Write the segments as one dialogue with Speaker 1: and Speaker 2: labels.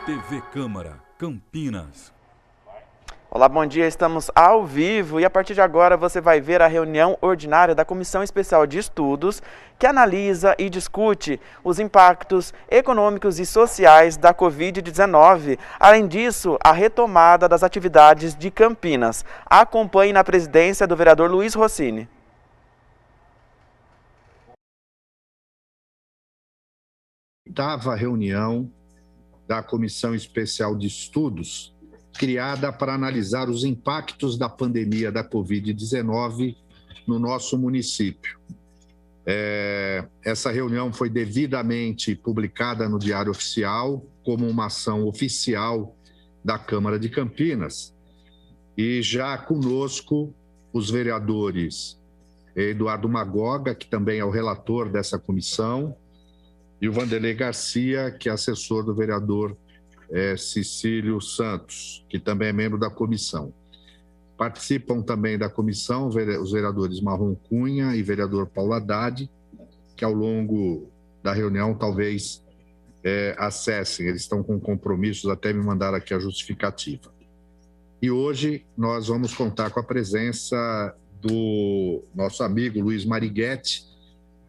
Speaker 1: TV Câmara, Campinas.
Speaker 2: Olá, bom dia. Estamos ao vivo e a partir de agora você vai ver a reunião ordinária da Comissão Especial de Estudos que analisa e discute os impactos econômicos e sociais da Covid-19. Além disso, a retomada das atividades de Campinas. Acompanhe na presidência do vereador Luiz Rossini.
Speaker 3: Oitava reunião da Comissão Especial de Estudos, criada para analisar os impactos da pandemia da Covid-19 no nosso município. Essa reunião foi devidamente publicada no Diário Oficial, como uma ação oficial da Câmara de Campinas, e já conosco os vereadores Eduardo Magoga, que também é o relator dessa comissão, e o Vanderlei Garcia, que é assessor do vereador Cecílio Santos, que também é membro da comissão. Participam também da comissão os vereadores Marrom Cunha e vereador Paulo Haddad, que ao longo da reunião talvez acessem, eles estão com compromissos, até me mandaram aqui a justificativa. E hoje nós vamos contar com a presença do nosso amigo Luiz Mariguetti,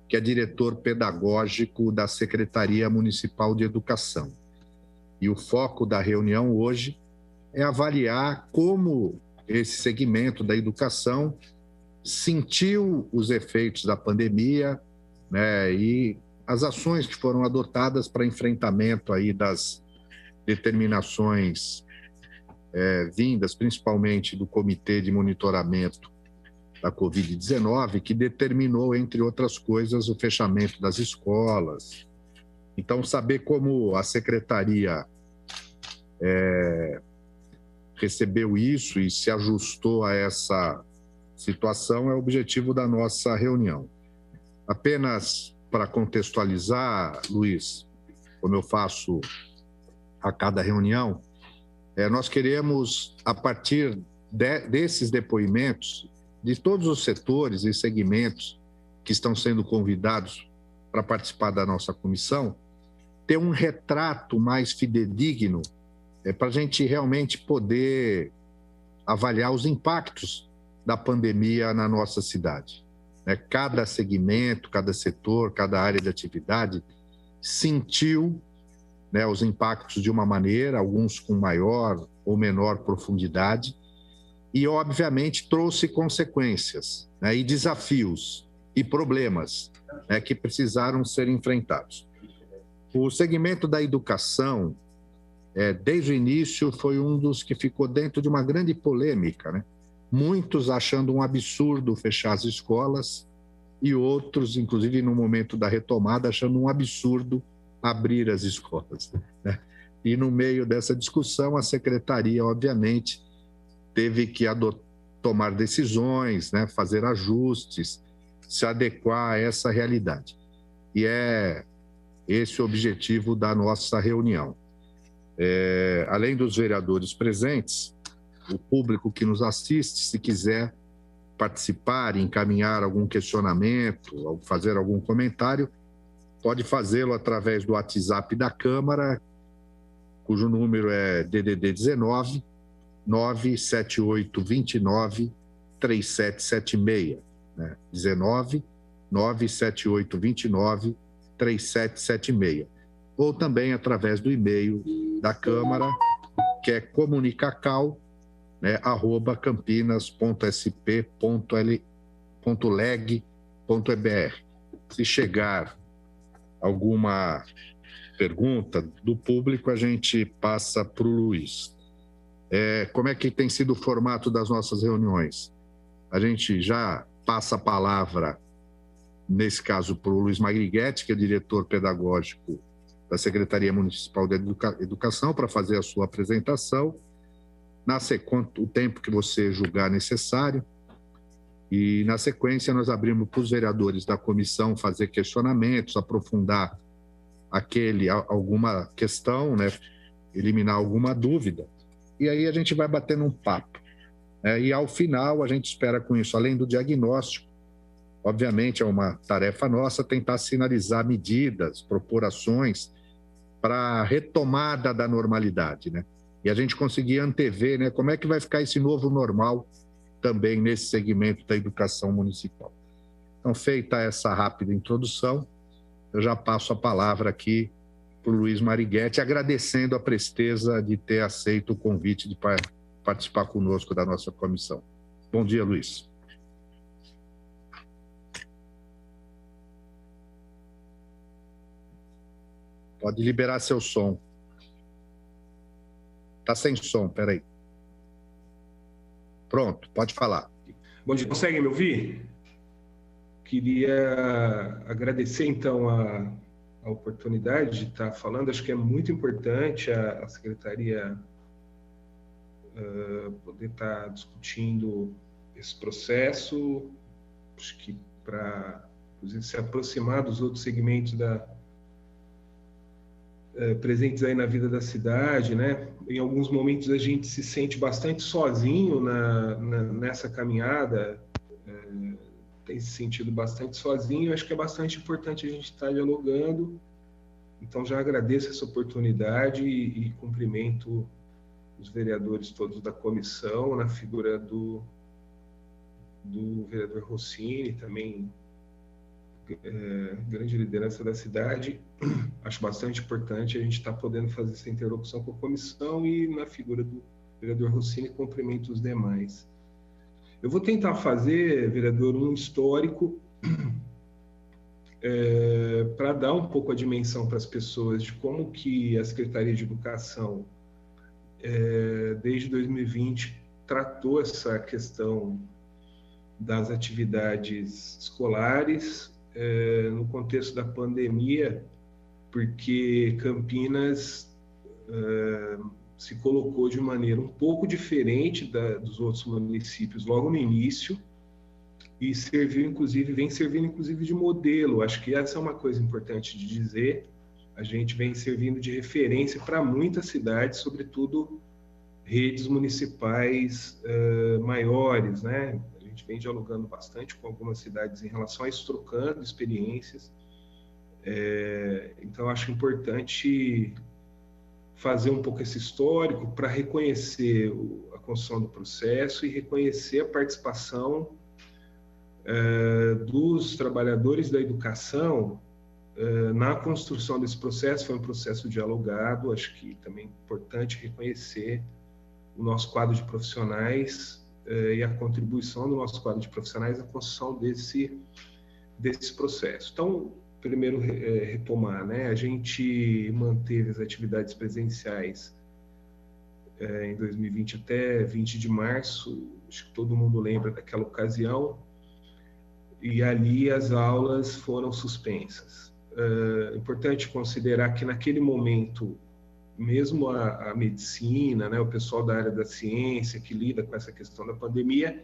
Speaker 3: que é diretor pedagógico da Secretaria Municipal de Educação. E o foco da reunião hoje é avaliar como esse segmento da educação sentiu os efeitos da pandemia, né, e as ações que foram adotadas para enfrentamento aí das determinações vindas principalmente do Comitê de Monitoramento da Covid-19, que determinou, entre outras coisas, o fechamento das escolas. Então, saber como a Secretaria recebeu isso e se ajustou a essa situação é o objetivo da nossa reunião. Apenas para contextualizar, Luiz, como eu faço a cada reunião, nós queremos, a partir desses depoimentos, de todos os setores e segmentos que estão sendo convidados para participar da nossa comissão, ter um retrato mais fidedigno para a gente realmente poder avaliar os impactos da pandemia na nossa cidade. Cada segmento, cada setor, cada área de atividade sentiu os impactos de uma maneira, alguns com maior ou menor profundidade, e, obviamente, trouxe consequências, e desafios e problemas que precisaram ser enfrentados. O segmento da educação, desde o início, foi um dos que ficou dentro de uma grande polêmica, Muitos achando um absurdo fechar as escolas e outros, inclusive no momento da retomada, achando um absurdo abrir as escolas. E no meio dessa discussão, a secretaria, obviamente, teve que tomar decisões, fazer ajustes, se adequar a essa realidade. E é esse o objetivo da nossa reunião. Além dos vereadores presentes, o público que nos assiste, se quiser participar, encaminhar algum questionamento, ou fazer algum comentário, pode fazê-lo através do WhatsApp da Câmara, cujo número é DDD 19 97829 3776, 19 97829 3776, ou também através do e-mail da Câmara, que é comunicacal@campinas.sp.leg.br. Se chegar alguma pergunta do público, a gente passa para o Luiz. Como é que tem sido o formato das nossas reuniões? A gente já passa a palavra, nesse caso, para o Luiz Mariguetti, que é diretor pedagógico da Secretaria Municipal de Educação, para fazer a sua apresentação, o tempo que você julgar necessário, e, na sequência, nós abrimos para os vereadores da comissão fazer questionamentos, aprofundar alguma questão, eliminar alguma dúvida, e aí a gente vai batendo um papo. E ao final a gente espera com isso, além do diagnóstico, Obviamente, é uma tarefa nossa tentar sinalizar medidas, propor ações para a retomada da normalidade, né? E a gente conseguir antever, né, como é que vai ficar esse novo normal também nesse segmento da educação municipal. Então, feita essa rápida introdução, eu já passo a palavra aqui para o Luiz Marighetta, agradecendo a presteza de ter aceito o convite de participar conosco da nossa comissão. Bom dia, Luiz. Pode liberar seu som. Está sem som, peraí. Pronto, pode falar.
Speaker 4: Bom dia, consegue me ouvir? Queria agradecer, então, a oportunidade de estar falando. Acho que é muito importante a Secretaria poder estar discutindo esse processo, acho que para, inclusive, se aproximar dos outros segmentos presentes aí na vida da cidade, né? Em alguns momentos a gente se sente bastante sozinho nessa caminhada, tem se sentido bastante sozinho. Acho que é bastante importante a gente estar dialogando. Então já agradeço essa oportunidade e cumprimento os vereadores todos da comissão, na figura do vereador Rossini, também grande liderança da cidade. Acho bastante importante a gente estar podendo fazer essa interlocução com a comissão e, na figura do vereador Rossini, cumprimento os demais. Eu vou tentar fazer, vereador, um histórico para dar um pouco a dimensão para as pessoas de como que a Secretaria de Educação, desde 2020, tratou essa questão das atividades escolares no contexto da pandemia, porque Campinas se colocou de maneira um pouco diferente dos outros municípios logo no início e vem servindo inclusive de modelo. Acho que essa é uma coisa importante de dizer. A gente vem servindo de referência para muitas cidades, sobretudo redes municipais maiores, né? A gente vem dialogando bastante com algumas cidades em relação a isso, trocando experiências. Então, acho importante fazer um pouco esse histórico para reconhecer a construção do processo e reconhecer a participação dos trabalhadores da educação na construção desse processo. Foi um processo dialogado. Acho que também é importante reconhecer o nosso quadro de profissionais e a contribuição do nosso quadro de profissionais na construção desse processo. Então, primeiro, retomar, né? A gente manteve as atividades presenciais em 2020 até 20 de março, acho que todo mundo lembra daquela ocasião, e ali as aulas foram suspensas. É importante considerar que naquele momento, mesmo a medicina, né, o pessoal da área da ciência que lida com essa questão da pandemia,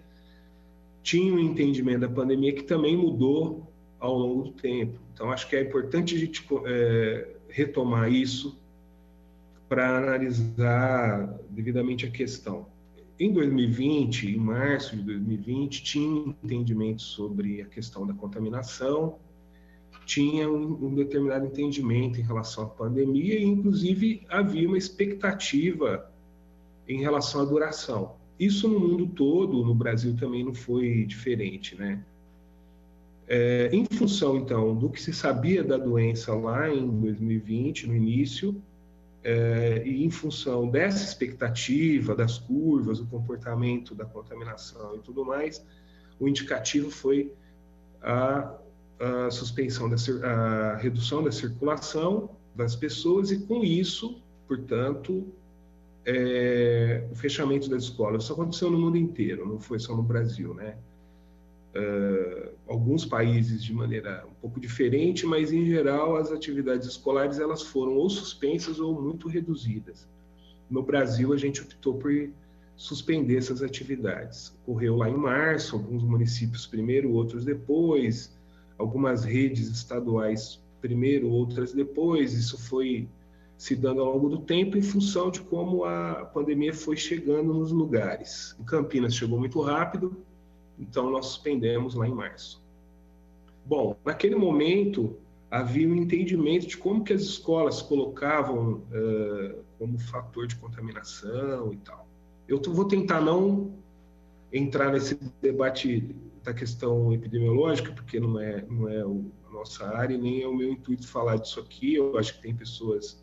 Speaker 4: tinha um entendimento da pandemia que também mudou ao longo do tempo. Então, acho que é importante a gente retomar isso para analisar devidamente a questão. Em 2020, em março de 2020, tinha um entendimento sobre a questão da contaminação, tinha um determinado entendimento em relação à pandemia e, inclusive, havia uma expectativa em relação à duração. Isso no mundo todo, no Brasil também não foi diferente, né? Em função, então, do que se sabia da doença lá em 2020, no início, e em função dessa expectativa, das curvas, do comportamento da contaminação e tudo mais, o indicativo foi a suspensão, a redução da circulação das pessoas e, com isso, portanto, o fechamento das escolas. Isso aconteceu no mundo inteiro, não foi só no Brasil, né? Alguns países de maneira um pouco diferente, mas em geral as atividades escolares elas foram ou suspensas ou muito reduzidas. No Brasil a gente optou por suspender essas atividades. Ocorreu lá em março, alguns municípios primeiro, outros depois, algumas redes estaduais primeiro, outras depois. Isso foi se dando ao longo do tempo em função de como a pandemia foi chegando nos lugares. Em Campinas chegou muito rápido, então nós suspendemos lá em março. Bom, naquele momento havia um entendimento de como que as escolas colocavam como fator de contaminação e tal. Eu vou tentar não entrar nesse debate da questão epidemiológica, porque não é a nossa área, nem é o meu intuito falar disso aqui. Eu acho que tem pessoas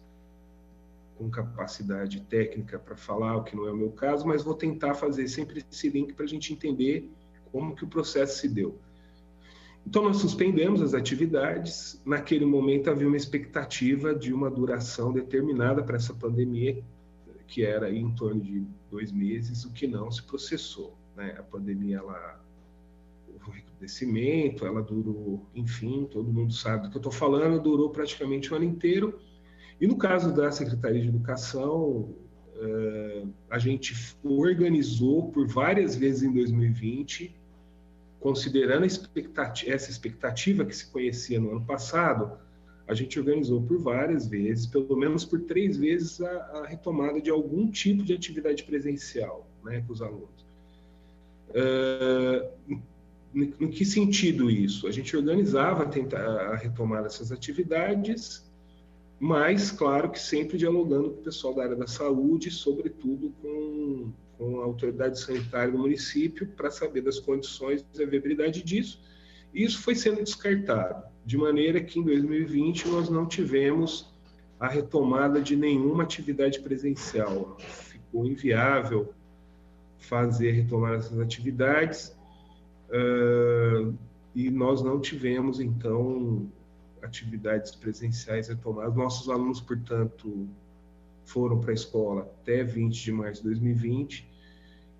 Speaker 4: com capacidade técnica para falar, o que não é o meu caso, mas vou tentar fazer sempre esse link para a gente entender como que o processo se deu. Então, nós suspendemos as atividades. Naquele momento, havia uma expectativa de uma duração determinada para essa pandemia, que era aí em torno de 2 meses, o que não se processou, né? A pandemia, o recrudescimento, ela durou, enfim, todo mundo sabe do que eu estou falando, durou praticamente o ano inteiro. E no caso da Secretaria de Educação, a gente organizou por várias vezes em 2020, considerando essa expectativa que se conhecia no ano passado, a gente organizou por várias vezes, pelo menos por 3 vezes, a retomada de algum tipo de atividade presencial, né, com os alunos. No que sentido isso? A gente organizava a retomada dessas atividades, mas, claro, que sempre dialogando com o pessoal da área da saúde, sobretudo com a autoridade sanitária do município, para saber das condições e da viabilidade disso. E isso foi sendo descartado, de maneira que em 2020 nós não tivemos a retomada de nenhuma atividade presencial. Ficou inviável fazer retomar essas atividades, e nós não tivemos, então, atividades presenciais retomadas. Nossos alunos, portanto, foram para a escola até 20 de março de 2020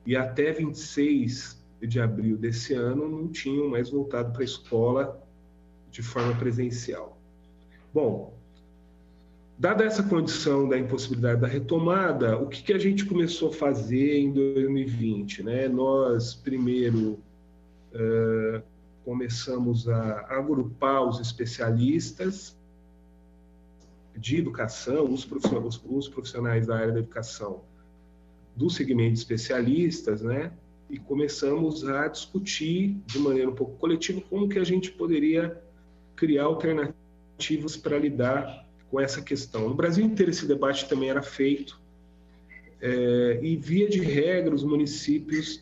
Speaker 4: e até 26 de abril desse ano não tinham mais voltado para a escola de forma presencial. Bom, dada essa condição da impossibilidade da retomada, o que a gente começou a fazer em 2020, né? Nós, primeiro, começamos a agrupar os especialistas de educação, os profissionais da área da educação do segmento de especialistas, né? E começamos a discutir de maneira um pouco coletiva como que a gente poderia criar alternativas para lidar com essa questão. No Brasil inteiro esse debate também era feito, e via de regra os municípios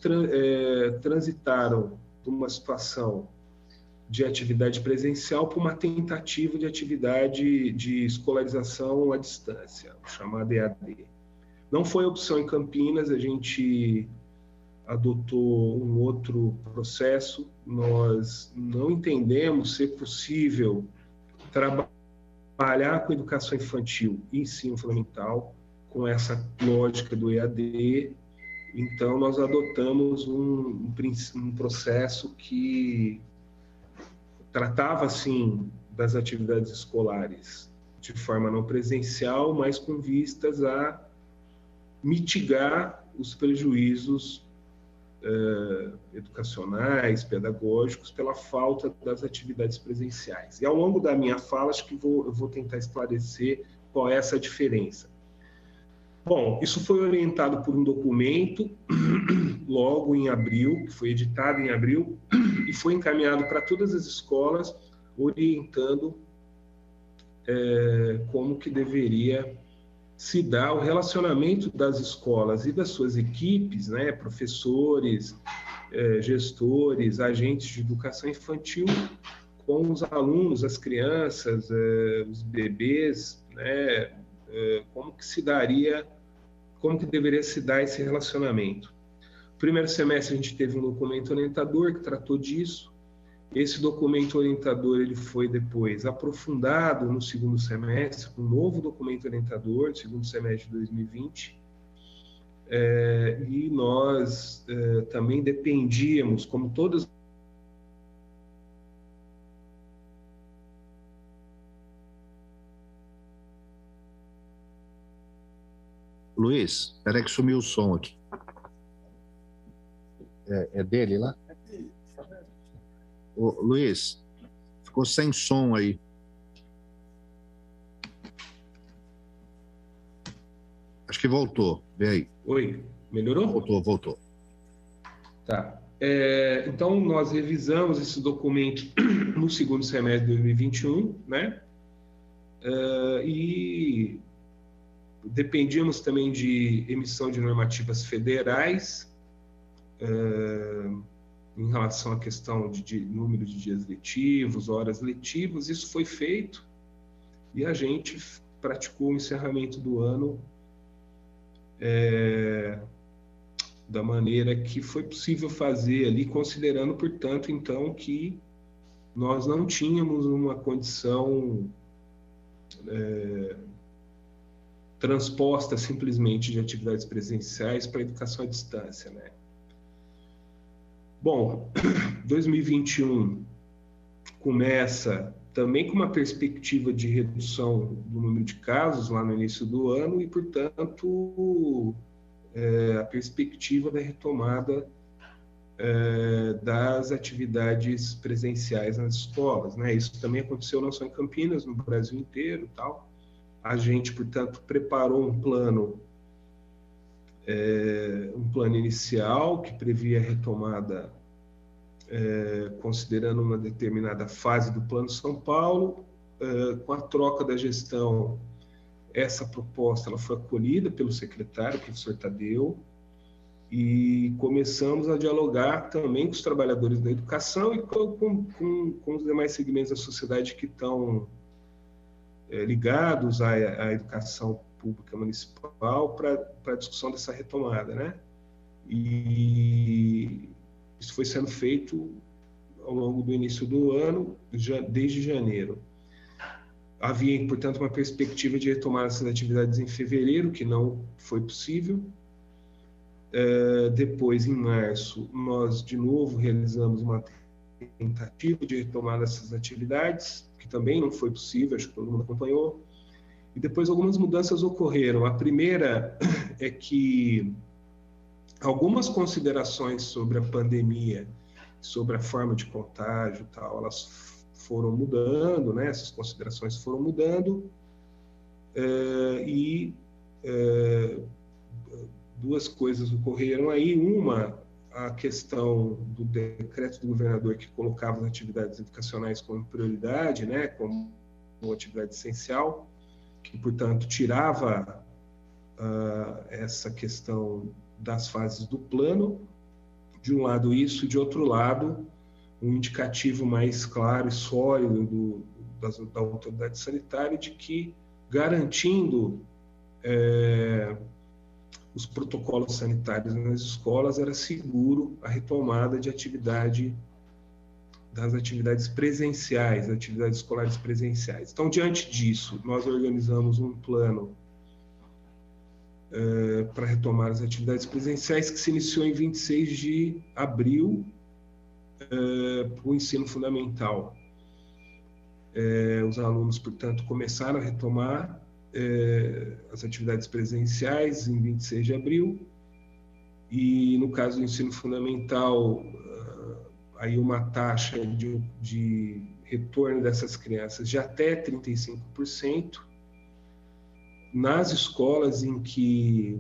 Speaker 4: transitaram de uma situação de atividade presencial para uma tentativa de atividade de escolarização à distância, chamada EAD. Não foi opção em Campinas, a gente adotou um outro processo. Nós não entendemos ser possível trabalhar com educação infantil e ensino fundamental com essa lógica do EAD. Então, nós adotamos um processo que tratava, assim, das atividades escolares de forma não presencial, mas com vistas a mitigar os prejuízos educacionais, pedagógicos, pela falta das atividades presenciais. E ao longo da minha fala, acho que eu vou tentar esclarecer qual é essa diferença. Bom, isso foi orientado por um documento, logo em abril, que foi editado em abril, e foi encaminhado para todas as escolas, orientando como que deveria se dar o relacionamento das escolas e das suas equipes, né, professores, gestores, agentes de educação infantil, com os alunos, as crianças, os bebês, né, como que deveria se dar esse relacionamento. No primeiro semestre a gente teve um documento orientador que tratou disso. Esse documento orientador ele foi depois aprofundado no segundo semestre, com um novo documento orientador, no segundo semestre de 2020. E nós também dependíamos, como todas
Speaker 3: Luiz, espera que sumiu o som aqui. É dele lá? Ô, Luiz, ficou sem som aí. Acho que voltou. Vê aí.
Speaker 4: Oi, melhorou?
Speaker 3: Voltou.
Speaker 4: Tá. Então, nós revisamos esse documento no segundo semestre de 2021, né? E dependíamos também de emissão de normativas federais em relação à questão de número de dias letivos, horas letivas. Isso foi feito e a gente praticou o encerramento do ano da maneira que foi possível fazer ali, considerando, portanto, então, que nós não tínhamos uma condição transposta simplesmente de atividades presenciais para a educação à distância, né? Bom, 2021 começa também com uma perspectiva de redução do número de casos lá no início do ano e, portanto, a perspectiva da retomada das atividades presenciais nas escolas, né? Isso também aconteceu não só em Campinas, no Brasil inteiro, tal. A gente, portanto, preparou um plano inicial que previa a retomada considerando uma determinada fase do Plano São Paulo. Com a troca da gestão, essa proposta ela foi acolhida pelo secretário, o professor Tadeu, e começamos a dialogar também com os trabalhadores da educação e com os demais segmentos da sociedade que estão ligados à educação pública municipal para a discussão dessa retomada, né? E isso foi sendo feito ao longo do início do ano, desde janeiro. Havia, portanto, uma perspectiva de retomar essas atividades em fevereiro, que não foi possível. Depois, em março, nós de novo realizamos uma tentativa de retomar essas atividades, que também não foi possível, acho que todo mundo acompanhou. E depois algumas mudanças ocorreram. A primeira é que algumas considerações sobre a pandemia, sobre a forma de contágio e tal, elas foram mudando, né? Essas considerações foram mudando, e duas coisas ocorreram aí. Uma, a questão do decreto do governador que colocava as atividades educacionais como prioridade, né? Como uma atividade essencial, que, portanto, tirava essa questão das fases do plano, de um lado isso, e de outro lado, um indicativo mais claro e sólido da autoridade sanitária de que, garantindo os protocolos sanitários nas escolas, era seguro a retomada de das atividades presenciais, atividades escolares presenciais. Então, diante disso, nós organizamos um plano para retomar as atividades presenciais, que se iniciou em 26 de abril, para o ensino fundamental. Os alunos, portanto, começaram a retomar as atividades presenciais em 26 de abril, e no caso do ensino fundamental, aí uma taxa de retorno dessas crianças de até 35%, nas escolas em que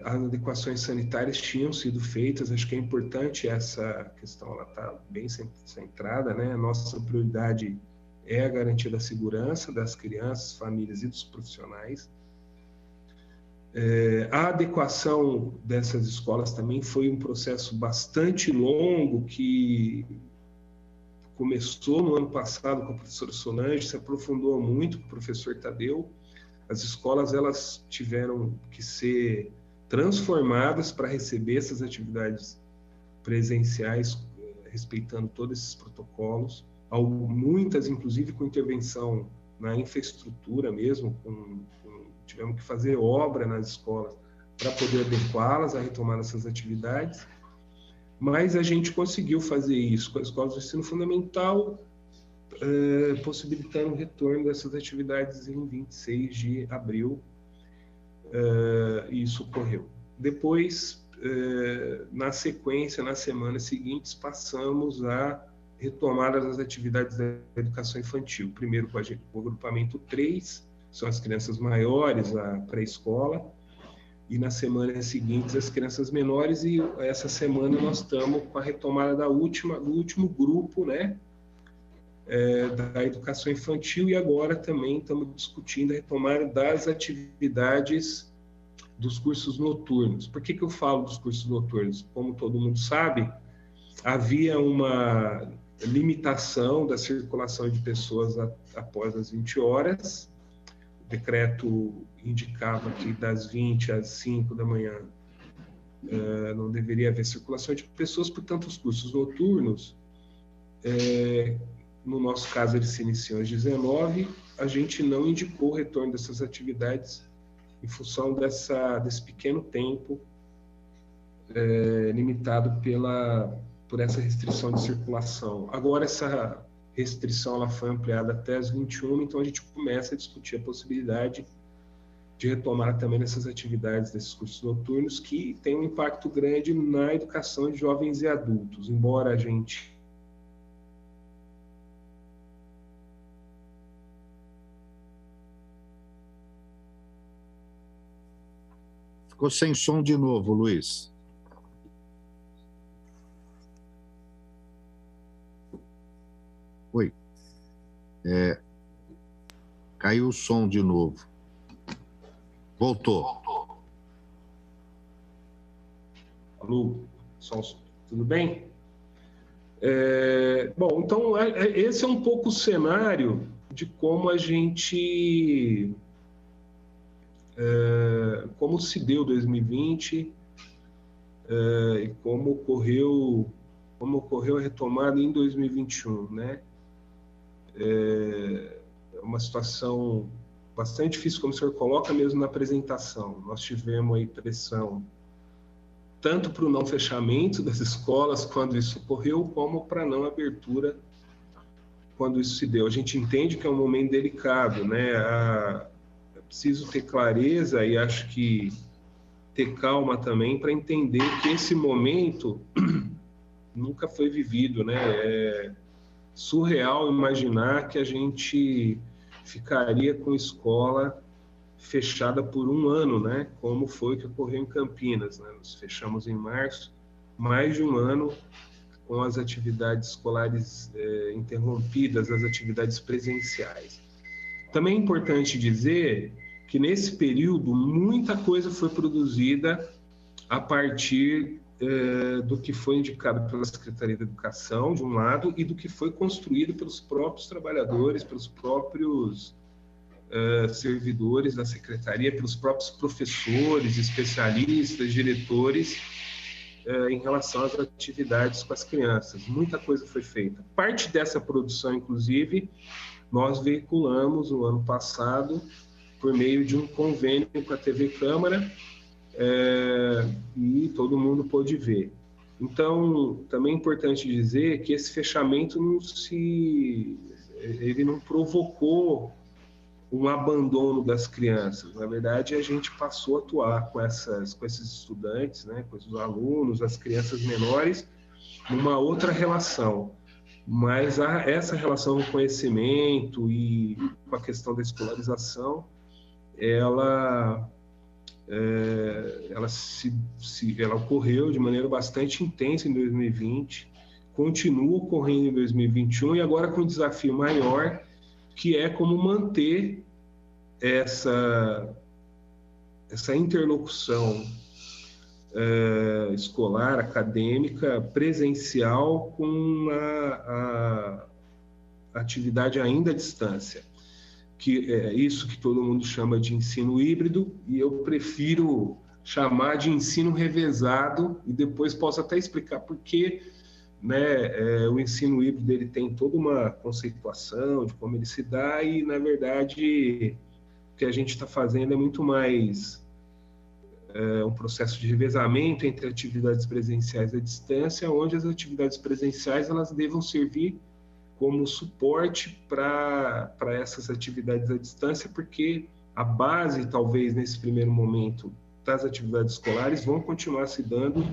Speaker 4: as adequações sanitárias tinham sido feitas. Acho que é importante essa questão, ela está bem centrada, né? A nossa prioridade é a garantia da segurança das crianças, famílias e dos profissionais. A adequação dessas escolas também foi um processo bastante longo, que começou no ano passado com a professora Solange, se aprofundou muito com o professor Tadeu. As escolas elas tiveram que ser transformadas para receber essas atividades presenciais, respeitando todos esses protocolos, muitas inclusive com intervenção na infraestrutura mesmo, tivemos que fazer obra nas escolas para poder adequá-las a retomar essas atividades, mas a gente conseguiu fazer isso com as escolas do ensino fundamental, possibilitando o retorno dessas atividades em 26 de abril, e isso ocorreu. Depois, na sequência, nas semanas seguintes, passamos a retomar as atividades da educação infantil. Primeiro com o agrupamento 3, são as crianças maiores, a pré-escola, e nas semanas seguintes as crianças menores, e essa semana nós estamos com a retomada do último grupo, né, da educação infantil, e agora também estamos discutindo a retomada das atividades dos cursos noturnos. Por que eu falo dos cursos noturnos? Como todo mundo sabe, havia uma limitação da circulação de pessoas após as 20 horas. O decreto indicava que das 20 às 5 da manhã não deveria haver circulação de pessoas, portanto, os cursos noturnos, no nosso caso, eles se iniciam às 19, a gente não indicou o retorno dessas atividades em função desse pequeno tempo limitado por essa restrição de circulação. Agora, essa restrição ela foi ampliada até as 21, então a gente começa a discutir a possibilidade de retomar também essas atividades desses cursos noturnos, que tem um impacto grande na educação de jovens e adultos. Embora a gente
Speaker 3: Ficou sem som de novo, Luiz. Oi. Caiu o som de novo. Voltou.
Speaker 4: Alô, tudo bem? Bom, então esse é um pouco o cenário de como a gente... como se deu 2020 e como ocorreu a retomada em 2021, né? É uma situação bastante difícil, como o senhor coloca mesmo na apresentação. Nós tivemos aí pressão tanto para o não fechamento das escolas quando isso ocorreu, como para a não abertura quando isso se deu. A gente entende que é um momento delicado, né? É preciso ter clareza e acho que ter calma também para entender que esse momento nunca foi vivido, né? É surreal imaginar que a gente ficaria com escola fechada por um ano, né? Como foi que ocorreu em Campinas, né? Nós fechamos em março, mais de um ano com as atividades escolares interrompidas, as atividades presenciais. Também é importante dizer que nesse período muita coisa foi produzida a partir do que foi indicado pela Secretaria da Educação, de um lado, e do que foi construído pelos próprios trabalhadores, pelos próprios servidores da Secretaria, pelos próprios professores, especialistas, diretores, em relação às atividades com as crianças. Muita coisa foi feita. Parte dessa produção, inclusive, nós veiculamos no ano passado por meio de um convênio com a TV Câmara, e todo mundo pôde ver. Então, também é importante dizer que esse fechamento ele não provocou um abandono das crianças. Na verdade, a gente passou a atuar com esses estudantes, né, com esses alunos, as crianças menores, numa outra relação. Mas essa relação com o conhecimento e com a questão da escolarização, ela ocorreu de maneira bastante intensa em 2020, continua ocorrendo em 2021 e agora com um desafio maior, que é como manter essa interlocução escolar, acadêmica, presencial, com a atividade ainda à distância, que é isso que todo mundo chama de ensino híbrido, e eu prefiro chamar de ensino revezado, e depois posso até explicar por que, né, o ensino híbrido ele tem toda uma conceituação de como ele se dá, e, na verdade, o que a gente está fazendo é muito mais um processo de revezamento entre atividades presenciais à distância, onde as atividades presenciais elas devam servir como suporte para essas atividades à distância, porque a base, talvez, nesse primeiro momento, das atividades escolares vão continuar se dando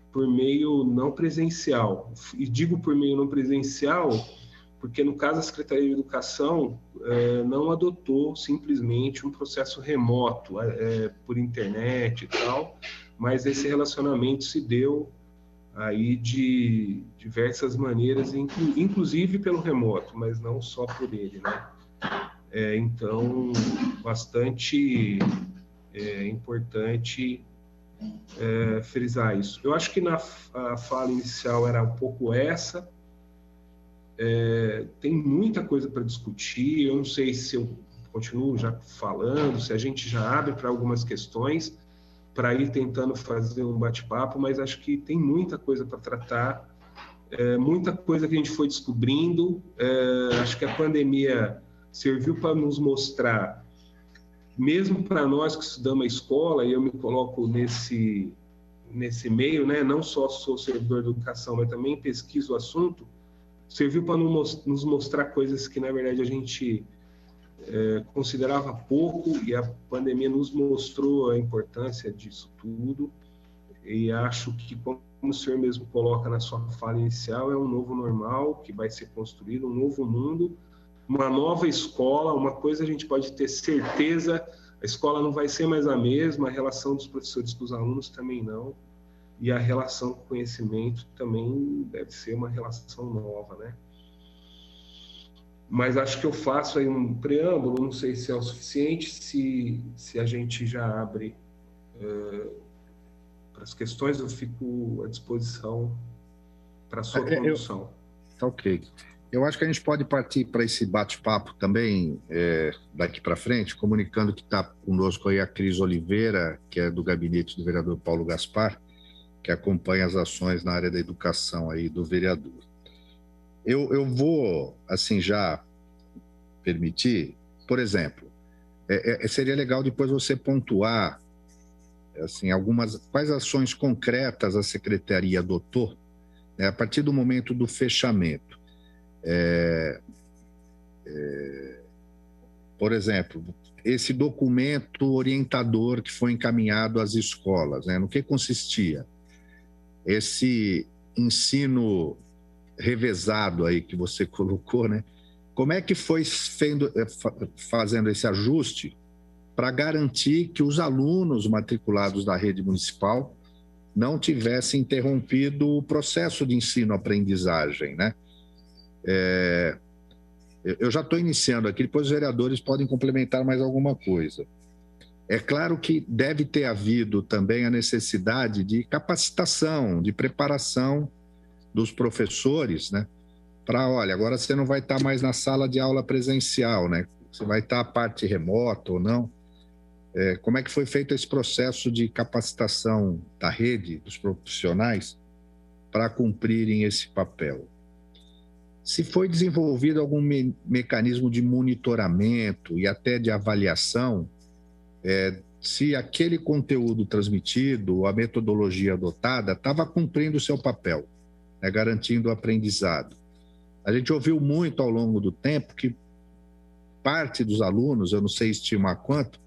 Speaker 4: por meio não presencial. E digo por meio não presencial porque no caso a Secretaria de Educação não adotou simplesmente um processo remoto, por internet e tal, mas esse relacionamento se deu aí de diversas maneiras, inclusive pelo remoto, mas não só por ele, né? Então, bastante importante frisar isso. Eu acho que a fala inicial era um pouco essa. Tem muita coisa para discutir, eu não sei se eu continuo já falando, se a gente já abre para algumas questões, para ir tentando fazer um bate-papo, mas acho que tem muita coisa para tratar, muita coisa que a gente foi descobrindo. Acho que a pandemia serviu para nos mostrar, mesmo para nós que estudamos a escola, e eu me coloco nesse meio, né? Não só sou servidor de educação, mas também pesquiso o assunto, serviu para nos mostrar coisas que, na verdade, a gente considerava pouco, e a pandemia nos mostrou a importância disso tudo. E acho que, como o senhor mesmo coloca na sua fala inicial, é um novo normal que vai ser construído, um novo mundo, uma nova escola. Uma coisa a gente pode ter certeza: a escola não vai ser mais a mesma, a relação dos professores com os alunos também não, e a relação com o conhecimento também deve ser uma relação nova, né? Mas acho que eu faço aí um preâmbulo, não sei se é o suficiente, se a gente já abre para as questões, eu fico à disposição para a sua condução.
Speaker 3: Tá ok. Eu acho que a gente pode partir para esse bate-papo também daqui para frente, comunicando que está conosco aí a Cris Oliveira, que é do gabinete do vereador Paulo Gaspar, que acompanha as ações na área da educação aí do vereador. Eu vou, assim, já permitir, por exemplo, seria legal depois você pontuar, assim, quais ações concretas a Secretaria adotou, né, a partir do momento do fechamento. Por exemplo, esse documento orientador que foi encaminhado às escolas, né, no que consistia? Esse ensino revezado aí que você colocou, né? Como é que foi fazendo esse ajuste para garantir que os alunos matriculados da rede municipal não tivessem interrompido o processo de ensino-aprendizagem, né? Eu já estou iniciando aqui, depois os vereadores podem complementar mais alguma coisa. É claro que deve ter havido também a necessidade de capacitação, de preparação dos professores, né? Para, olha, agora você não vai estar mais na sala de aula presencial, né? Você vai estar a parte remota ou não. Como é que foi feito esse processo de capacitação da rede, dos profissionais, para cumprirem esse papel? Se foi desenvolvido algum mecanismo de monitoramento e até de avaliação, se aquele conteúdo transmitido, a metodologia adotada, estava cumprindo o seu papel, né, garantindo o aprendizado. A gente ouviu muito ao longo do tempo que parte dos alunos, eu não sei estimar quanto,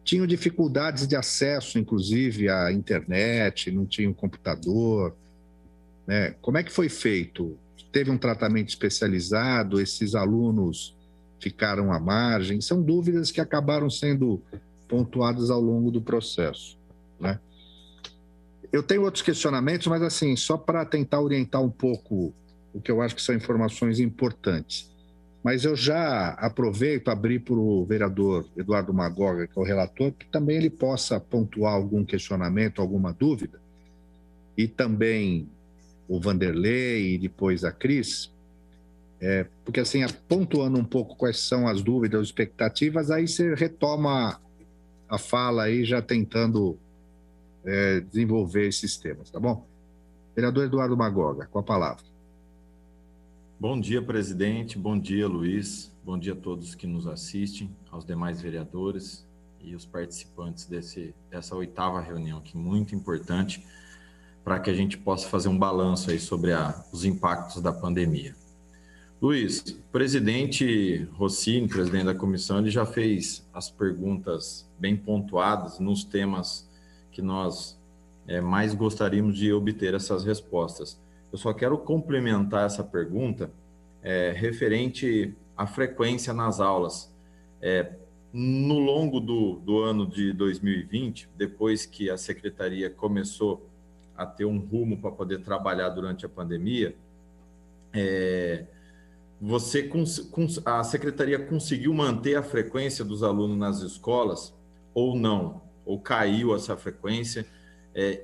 Speaker 3: tinham dificuldades de acesso, inclusive, à internet, não tinham computador, né? Como é que foi feito? Teve um tratamento especializado? Esses alunos ficaram à margem? São dúvidas que acabaram sendo pontuadas ao longo do processo, né? Eu tenho outros questionamentos, mas assim, só para tentar orientar um pouco o que eu acho que são informações importantes. Mas eu já aproveito, abrir para o vereador Eduardo Magoga, que é o relator, que também ele possa pontuar algum questionamento, alguma dúvida, e também o Vanderlei e depois a Cris, porque assim, pontuando um pouco quais são as dúvidas, as expectativas, aí você retoma a fala aí, já tentando desenvolver esses temas, tá bom? Vereador Eduardo Magoga, com a palavra.
Speaker 5: Bom dia, presidente. Bom dia, Luiz. Bom dia a todos que nos assistem, aos demais vereadores e os participantes dessa 8ª reunião, que é muito importante para que a gente possa fazer um balanço aí sobre os impactos da pandemia. Luiz, o presidente Rossini, presidente da comissão, ele já fez as perguntas bem pontuadas nos temas que nós mais gostaríamos de obter essas respostas. Eu só quero complementar essa pergunta referente à frequência nas aulas. No longo do ano de 2020, depois que a Secretaria começou a ter um rumo para poder trabalhar durante a pandemia, a Secretaria conseguiu manter a frequência dos alunos nas escolas ou não? Ou caiu essa frequência?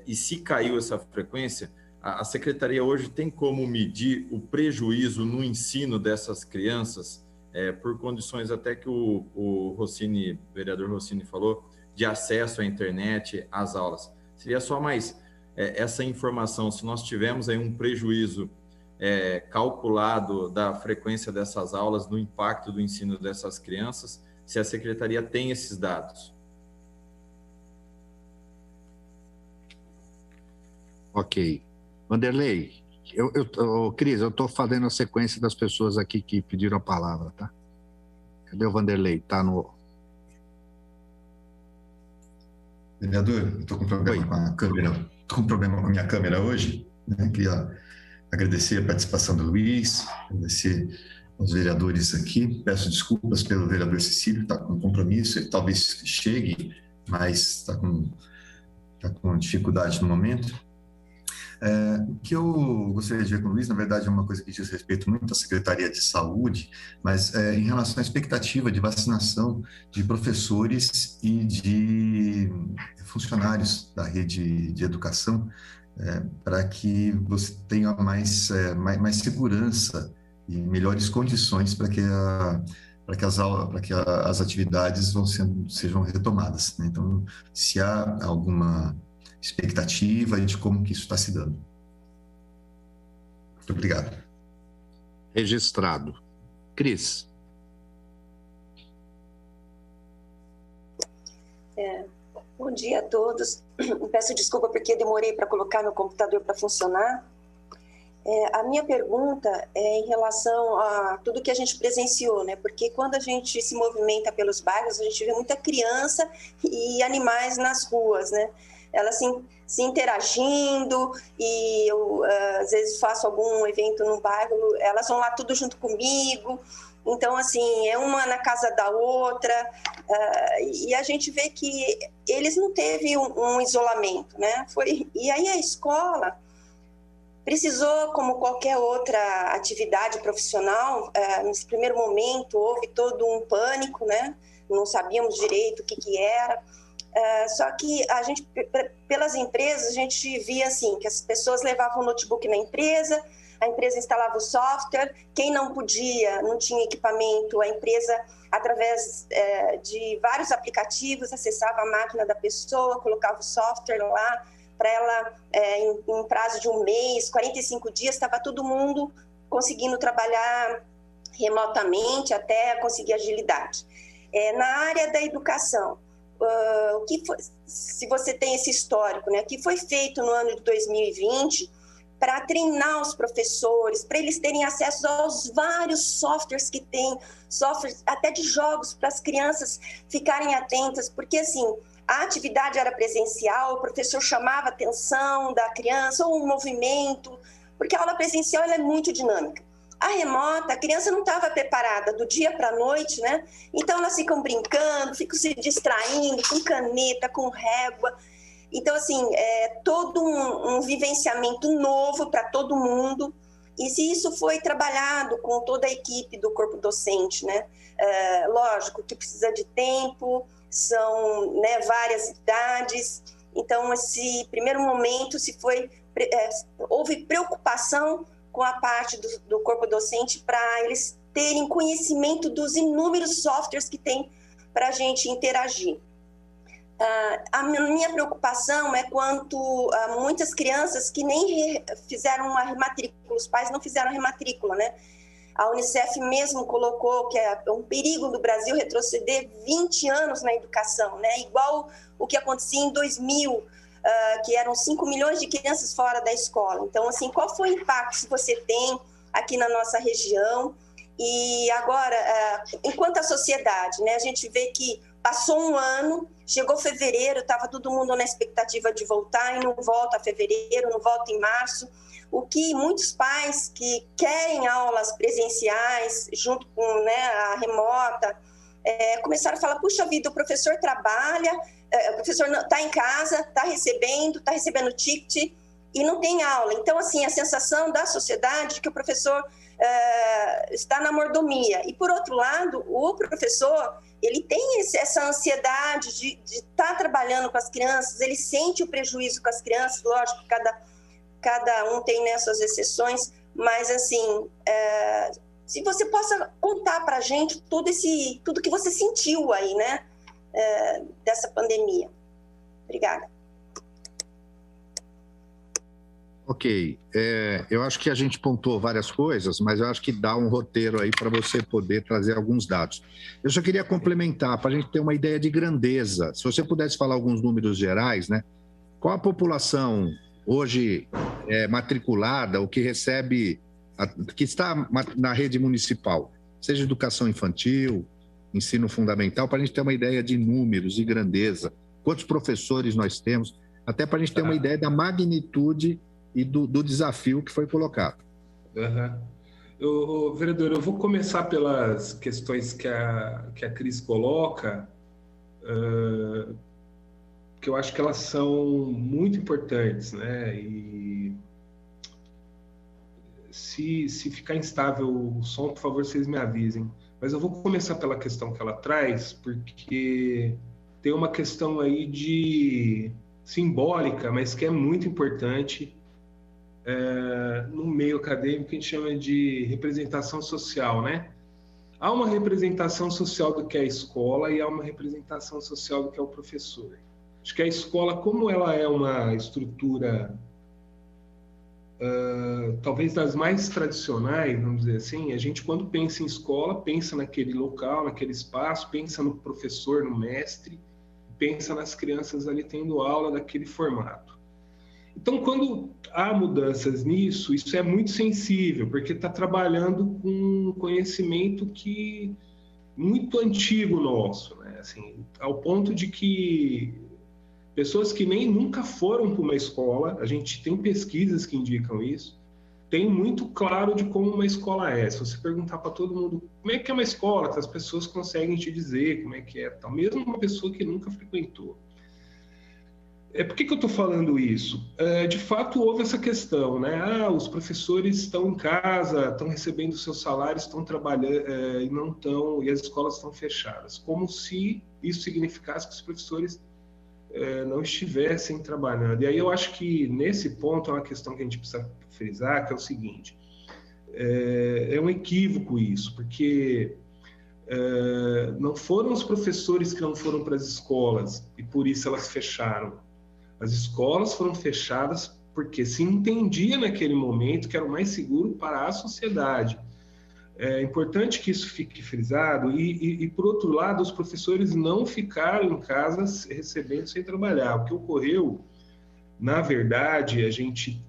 Speaker 5: E se caiu essa frequência, a Secretaria hoje tem como medir o prejuízo no ensino dessas crianças, por condições até que o vereador Rossini falou, de acesso à internet, às aulas. Seria só mais essa informação, se nós tivermos aí um prejuízo calculado da frequência dessas aulas, no impacto do ensino dessas crianças, se a Secretaria tem esses dados.
Speaker 3: Ok. Vanderlei, Cris, eu estou fazendo a sequência das pessoas aqui que pediram a palavra, tá? Cadê o Vanderlei? Tá no...
Speaker 6: Vereador, eu estou com problema com a câmera. Estou com problema com a minha câmera hoje, né? Queria agradecer a participação do Luiz, agradecer aos vereadores aqui. Peço desculpas pelo vereador Cecílio, está com compromisso, ele talvez chegue, mas está com dificuldade no momento. O que eu gostaria de ver com o Luiz, na verdade, é uma coisa que diz respeito muito à Secretaria de Saúde, mas em relação à expectativa de vacinação de professores e de funcionários da rede de educação, para que você tenha mais segurança e melhores condições para que as atividades sejam retomadas, né? Então, se há alguma expectativa de como que isso está se dando. Muito obrigado.
Speaker 3: Registrado. Cris.
Speaker 7: Bom dia a todos. Peço desculpa porque demorei para colocar meu computador para funcionar. A minha pergunta é em relação a tudo que a gente presenciou, né? Porque quando a gente se movimenta pelos bairros, a gente vê muita criança e animais nas ruas, né? Elas se interagindo, e eu às vezes faço algum evento no bairro, elas vão lá tudo junto comigo. Então, assim, é uma na casa da outra, e a gente vê que eles não teve um isolamento, né? E aí a escola precisou, como qualquer outra atividade profissional, nesse primeiro momento houve todo um pânico, né? Não sabíamos direito o que era. Só que a gente, pelas empresas, a gente via assim, que as pessoas levavam o notebook na empresa, a empresa instalava o software, quem não podia, não tinha equipamento, a empresa, através de vários aplicativos, acessava a máquina da pessoa, colocava o software lá, para ela, em prazo de um mês, 45 dias, estava todo mundo conseguindo trabalhar remotamente até conseguir agilidade. Na área da educação, o que foi, se você tem esse histórico, né, o que foi feito no ano de 2020 para treinar os professores, para eles terem acesso aos vários softwares que tem, softwares até de jogos, para as crianças ficarem atentas, porque assim, a atividade era presencial, o professor chamava a atenção da criança, ou um movimento, porque a aula presencial ela é muito dinâmica. A remota, a criança não estava preparada do dia para a noite, né? Então elas ficam brincando, ficam se distraindo com caneta, com régua. Então, assim, é todo um vivenciamento novo para todo mundo. E se isso foi trabalhado com toda a equipe do corpo docente, né? Lógico que precisa de tempo, são, né, várias idades. Então, esse primeiro momento houve preocupação com a parte do corpo docente para eles terem conhecimento dos inúmeros softwares que tem para a gente interagir. A minha preocupação é quanto a muitas crianças que nem fizeram a rematrícula, os pais não fizeram a rematrícula, né? A Unicef mesmo colocou que é um perigo do Brasil retroceder 20 anos na educação, né? Igual o que acontecia em 2000, que eram 5 milhões de crianças fora da escola. Então, assim, qual foi o impacto que você tem aqui na nossa região? E agora, enquanto a sociedade, né, a gente vê que passou um ano, chegou fevereiro, estava todo mundo na expectativa de voltar e não volta a fevereiro, não volta em março. o que muitos pais que querem aulas presenciais, junto com, né, a remota, começaram a falar, puxa vida, o professor trabalha, o professor está em casa, está recebendo ticket e não tem aula. Então, assim, a sensação da sociedade é que o professor está na mordomia. E, por outro lado, o professor, ele tem essa ansiedade de estar trabalhando com as crianças, ele sente o prejuízo com as crianças, lógico, cada um tem, né, suas exceções, mas, assim, se você possa contar para a gente tudo que você sentiu aí, né, dessa pandemia. Obrigada.
Speaker 3: Ok, eu acho que a gente pontuou várias coisas, mas eu acho que dá um roteiro aí para você poder trazer alguns dados. Eu só queria complementar, para a gente ter uma ideia de grandeza. Se você pudesse falar alguns números gerais, né? Qual a população hoje matriculada, ou que recebe, que está na rede municipal, seja educação infantil, ensino fundamental, para a gente ter uma ideia de números e grandeza, quantos professores nós temos, até para a gente ter uma ideia da magnitude e do desafio que foi colocado.
Speaker 4: Vereador, eu vou começar pelas questões que a Cris coloca, que eu acho que elas são muito importantes, né? E se ficar instável o som, por favor, vocês me avisem. Mas eu vou começar pela questão que ela traz, porque tem uma questão aí de simbólica, mas que é muito importante no meio acadêmico, que a gente chama de representação social, né? Há uma representação social do que é a escola e há uma representação social do que é o professor. Acho que a escola, como ela é uma estrutura talvez das mais tradicionais, vamos dizer assim, a gente, quando pensa em escola, pensa naquele local, naquele espaço, pensa no professor, no mestre, pensa nas crianças ali tendo aula daquele formato. Então, quando há mudanças nisso, isso é muito sensível, porque está trabalhando com um conhecimento muito antigo nosso, né? Assim, ao ponto de que pessoas que nem nunca foram para uma escola, a gente tem pesquisas que indicam isso, tem muito claro de como uma escola é. Se você perguntar para todo mundo como é que é uma escola, as pessoas conseguem te dizer como é que é, tal. Mesmo uma pessoa que nunca frequentou. Por que eu estou falando isso? De fato, houve essa questão, né? Os professores estão em casa, estão recebendo seus salários, estão trabalhando e não estão, e as escolas estão fechadas. Como se isso significasse que os professores não estivessem trabalhando. E aí eu acho que nesse ponto é uma questão que a gente precisa frisar, que é o seguinte: é um equívoco isso, porque não foram os professores que não foram para as escolas e por isso elas fecharam. As escolas foram fechadas porque se entendia naquele momento que era o mais seguro para a sociedade. É importante que isso fique frisado e por outro lado, os professores não ficaram em casa recebendo sem trabalhar. O que ocorreu, na verdade, a gente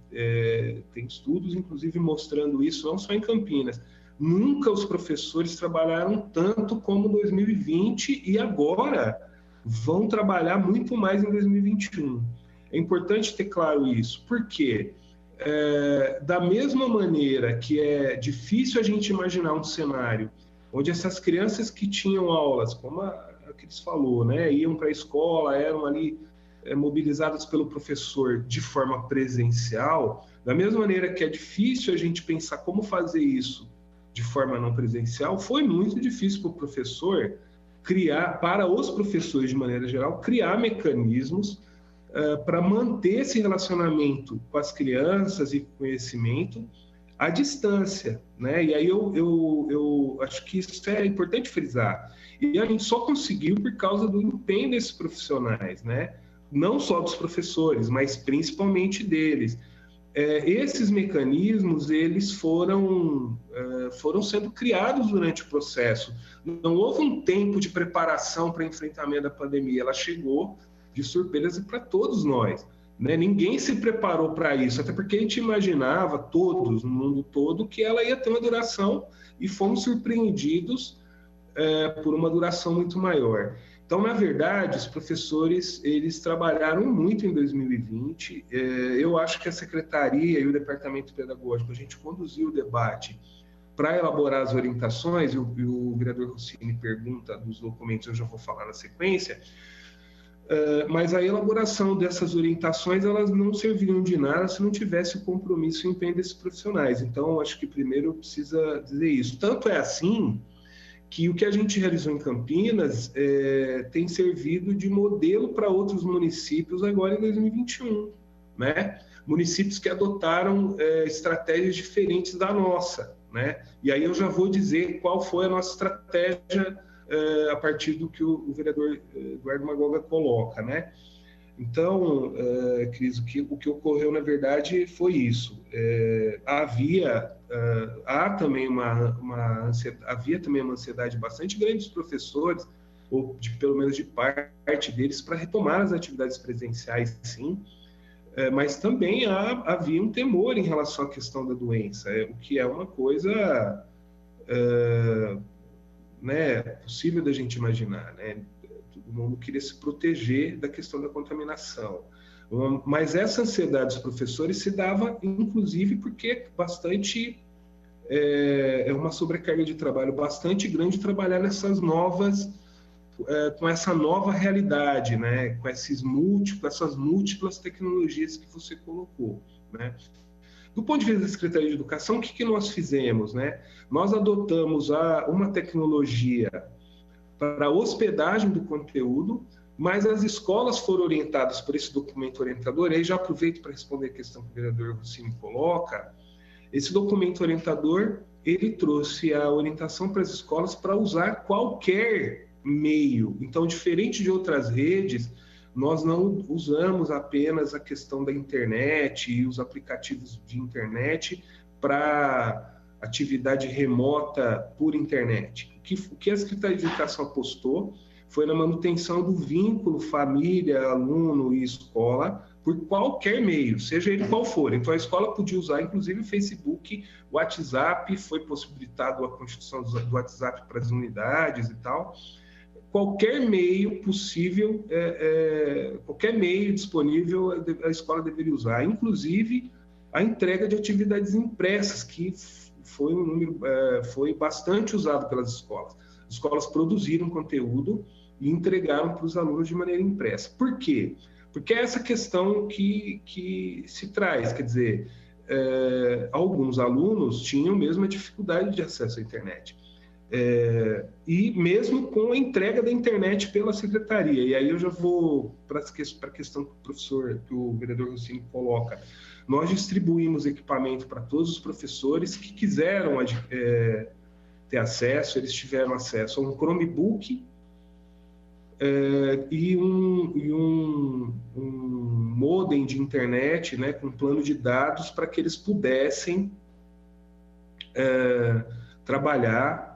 Speaker 4: tem estudos, inclusive, mostrando isso, não só em Campinas. Nunca os professores trabalharam tanto como em 2020 e agora vão trabalhar muito mais em 2021. É importante ter claro isso. Por quê? Da mesma maneira que é difícil a gente imaginar um cenário onde essas crianças que tinham aulas, como a Cris falou, né, iam para a escola, eram ali mobilizadas pelo professor de forma presencial, da mesma maneira que é difícil a gente pensar como fazer isso de forma não presencial, foi muito difícil para o professor criar, para os professores de maneira geral, criar mecanismos para manter esse relacionamento com as crianças e conhecimento à distância, né? E aí eu acho que isso é importante frisar. E a gente só conseguiu por causa do empenho desses profissionais, né? Não só dos professores, mas principalmente deles. Esses mecanismos, eles foram sendo criados durante o processo. Não houve um tempo de preparação para enfrentamento da pandemia, ela chegou de surpresa para todos nós, né? Ninguém se preparou para isso, até porque a gente imaginava, todos, no mundo todo, que ela ia ter uma duração e fomos surpreendidos por uma duração muito maior. Então, na verdade, os professores, eles trabalharam muito em 2020. Eu acho que a Secretaria e o Departamento Pedagógico, a gente conduziu o debate para elaborar as orientações, e o vereador Rossini pergunta dos documentos, eu já vou falar na sequência, mas a elaboração dessas orientações, elas não serviriam de nada se não tivesse o compromisso e o empenho desses profissionais. Então, acho que primeiro precisa dizer isso. Tanto é assim que o que a gente realizou em Campinas tem servido de modelo para outros municípios agora em 2021, né? Municípios que adotaram estratégias diferentes da nossa, né? E aí eu já vou dizer qual foi a nossa estratégia a partir do que o vereador Eduardo Magoga coloca, né? Então, Cris, o que ocorreu, na verdade, foi isso. Havia também uma ansiedade bastante grande dos professores, ou pelo menos de parte deles, para retomar as atividades presenciais, sim, mas também havia um temor em relação à questão da doença, o que é uma coisa né, possível da gente imaginar, né? Todo mundo queria se proteger da questão da contaminação. Mas essa ansiedade dos professores se dava, inclusive, porque é uma sobrecarga de trabalho bastante grande trabalhar nessas novas, com essa nova realidade, né? Com essas múltiplas tecnologias que você colocou, né? Do ponto de vista da Secretaria de Educação, o que nós fizemos, né? Nós adotamos uma tecnologia para a hospedagem do conteúdo, mas as escolas foram orientadas por esse documento orientador, e aí já aproveito para responder a questão que o vereador Rossini coloca. Esse documento orientador, ele trouxe a orientação para as escolas para usar qualquer meio. Então, diferente de outras redes, nós não usamos apenas a questão da internet e os aplicativos de internet para atividade remota por internet. O que a Secretaria de Educação apostou foi na manutenção do vínculo família, aluno e escola por qualquer meio, seja ele qual for. Então, a escola podia usar, inclusive, o Facebook, o WhatsApp, foi possibilitado a constituição do WhatsApp para as unidades e tal. Qualquer meio possível, qualquer meio disponível, a escola deveria usar, inclusive a entrega de atividades impressas, que foi bastante usado pelas escolas. As escolas produziram conteúdo e entregaram para os alunos de maneira impressa. Por quê? Porque é essa questão que se traz, quer dizer, alguns alunos tinham mesmo a dificuldade de acesso à internet. E mesmo com a entrega da internet pela secretaria, e aí eu já vou para a questão que o vereador Rossini coloca. Nós distribuímos equipamento para todos os professores que quiseram ter acesso, eles tiveram acesso a um Chromebook e um modem de internet, né, com plano de dados para que eles pudessem trabalhar,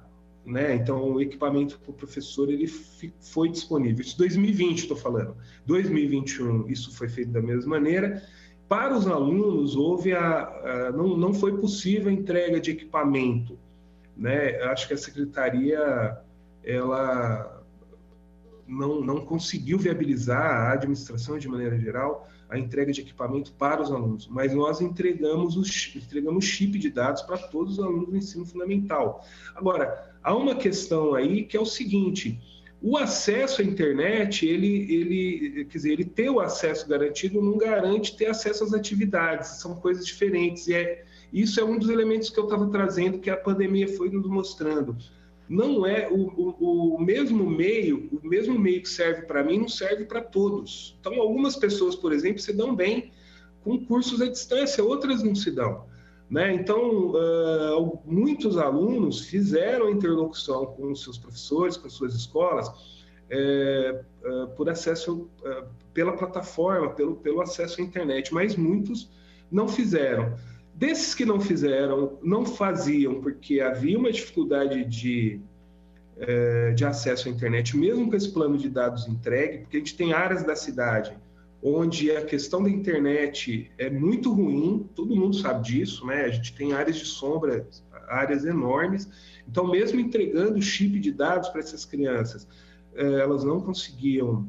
Speaker 4: né? Então, o equipamento para o professor ele foi disponível. Isso 2020, estou falando. 2021, isso foi feito da mesma maneira. Para os alunos, não foi possível a entrega de equipamento, né? Acho que a secretaria ela não conseguiu viabilizar, a administração de maneira geral, a entrega de equipamento para os alunos, mas nós entregamos chip de dados para todos os alunos do ensino fundamental. Agora, há uma questão aí que é o seguinte: o acesso à internet, ele ter o acesso garantido não garante ter acesso às atividades, são coisas diferentes, e isso é um dos elementos que eu estava trazendo, que a pandemia foi nos mostrando. Não é o mesmo meio que serve para mim, não serve para todos. Então, algumas pessoas, por exemplo, se dão bem com cursos à distância, outras não se dão, né? Então, muitos alunos fizeram interlocução com os seus professores, com as suas escolas, por acesso pela plataforma, pelo acesso à internet, mas muitos não fizeram. Desses que não fizeram, não faziam porque havia uma dificuldade de acesso à internet, mesmo com esse plano de dados entregue, porque a gente tem áreas da cidade onde a questão da internet é muito ruim, todo mundo sabe disso, né? A gente tem áreas de sombra, áreas enormes, então mesmo entregando o chip de dados para essas crianças, elas não conseguiam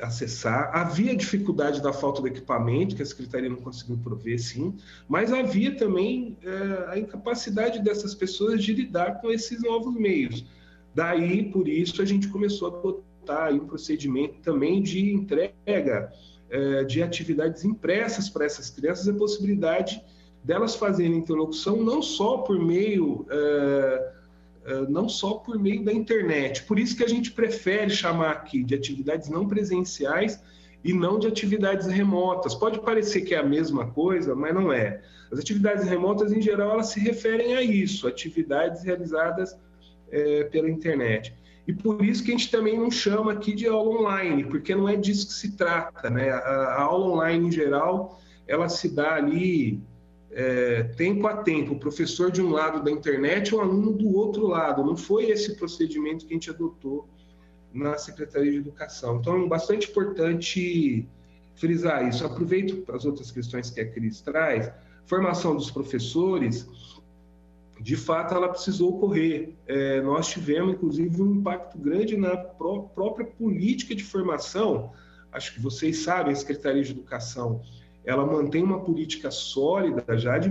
Speaker 4: acessar. Havia dificuldade da falta de equipamento, que a Secretaria não conseguiu prover, sim, mas havia também a incapacidade dessas pessoas de lidar com esses novos meios. Daí, por isso, a gente começou a adotar aí um procedimento também de entrega de atividades impressas para essas crianças, a possibilidade delas fazerem interlocução não só por meio da internet. Por isso que a gente prefere chamar aqui de atividades não presenciais e não de atividades remotas. Pode parecer que é a mesma coisa, mas não é. As atividades remotas, em geral, elas se referem a isso, atividades realizadas pela internet. E por isso que a gente também não chama aqui de aula online, porque não é disso que se trata, né? A aula online, em geral, ela se dá ali tempo a tempo, o professor de um lado da internet e o aluno do outro lado. Não foi esse procedimento que a gente adotou na Secretaria de Educação. Então, é bastante importante frisar isso. Aproveito as outras questões que a Cris traz. Formação dos professores, de fato, ela precisou ocorrer. Nós tivemos, inclusive, um impacto grande na própria política de formação. Acho que vocês sabem, a Secretaria de Educação, ela mantém uma política sólida já de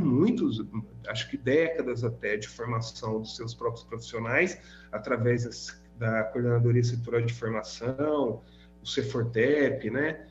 Speaker 4: acho que décadas até, de formação dos seus próprios profissionais, através da Coordenadoria Setorial de Formação, o CEFORTEP, né?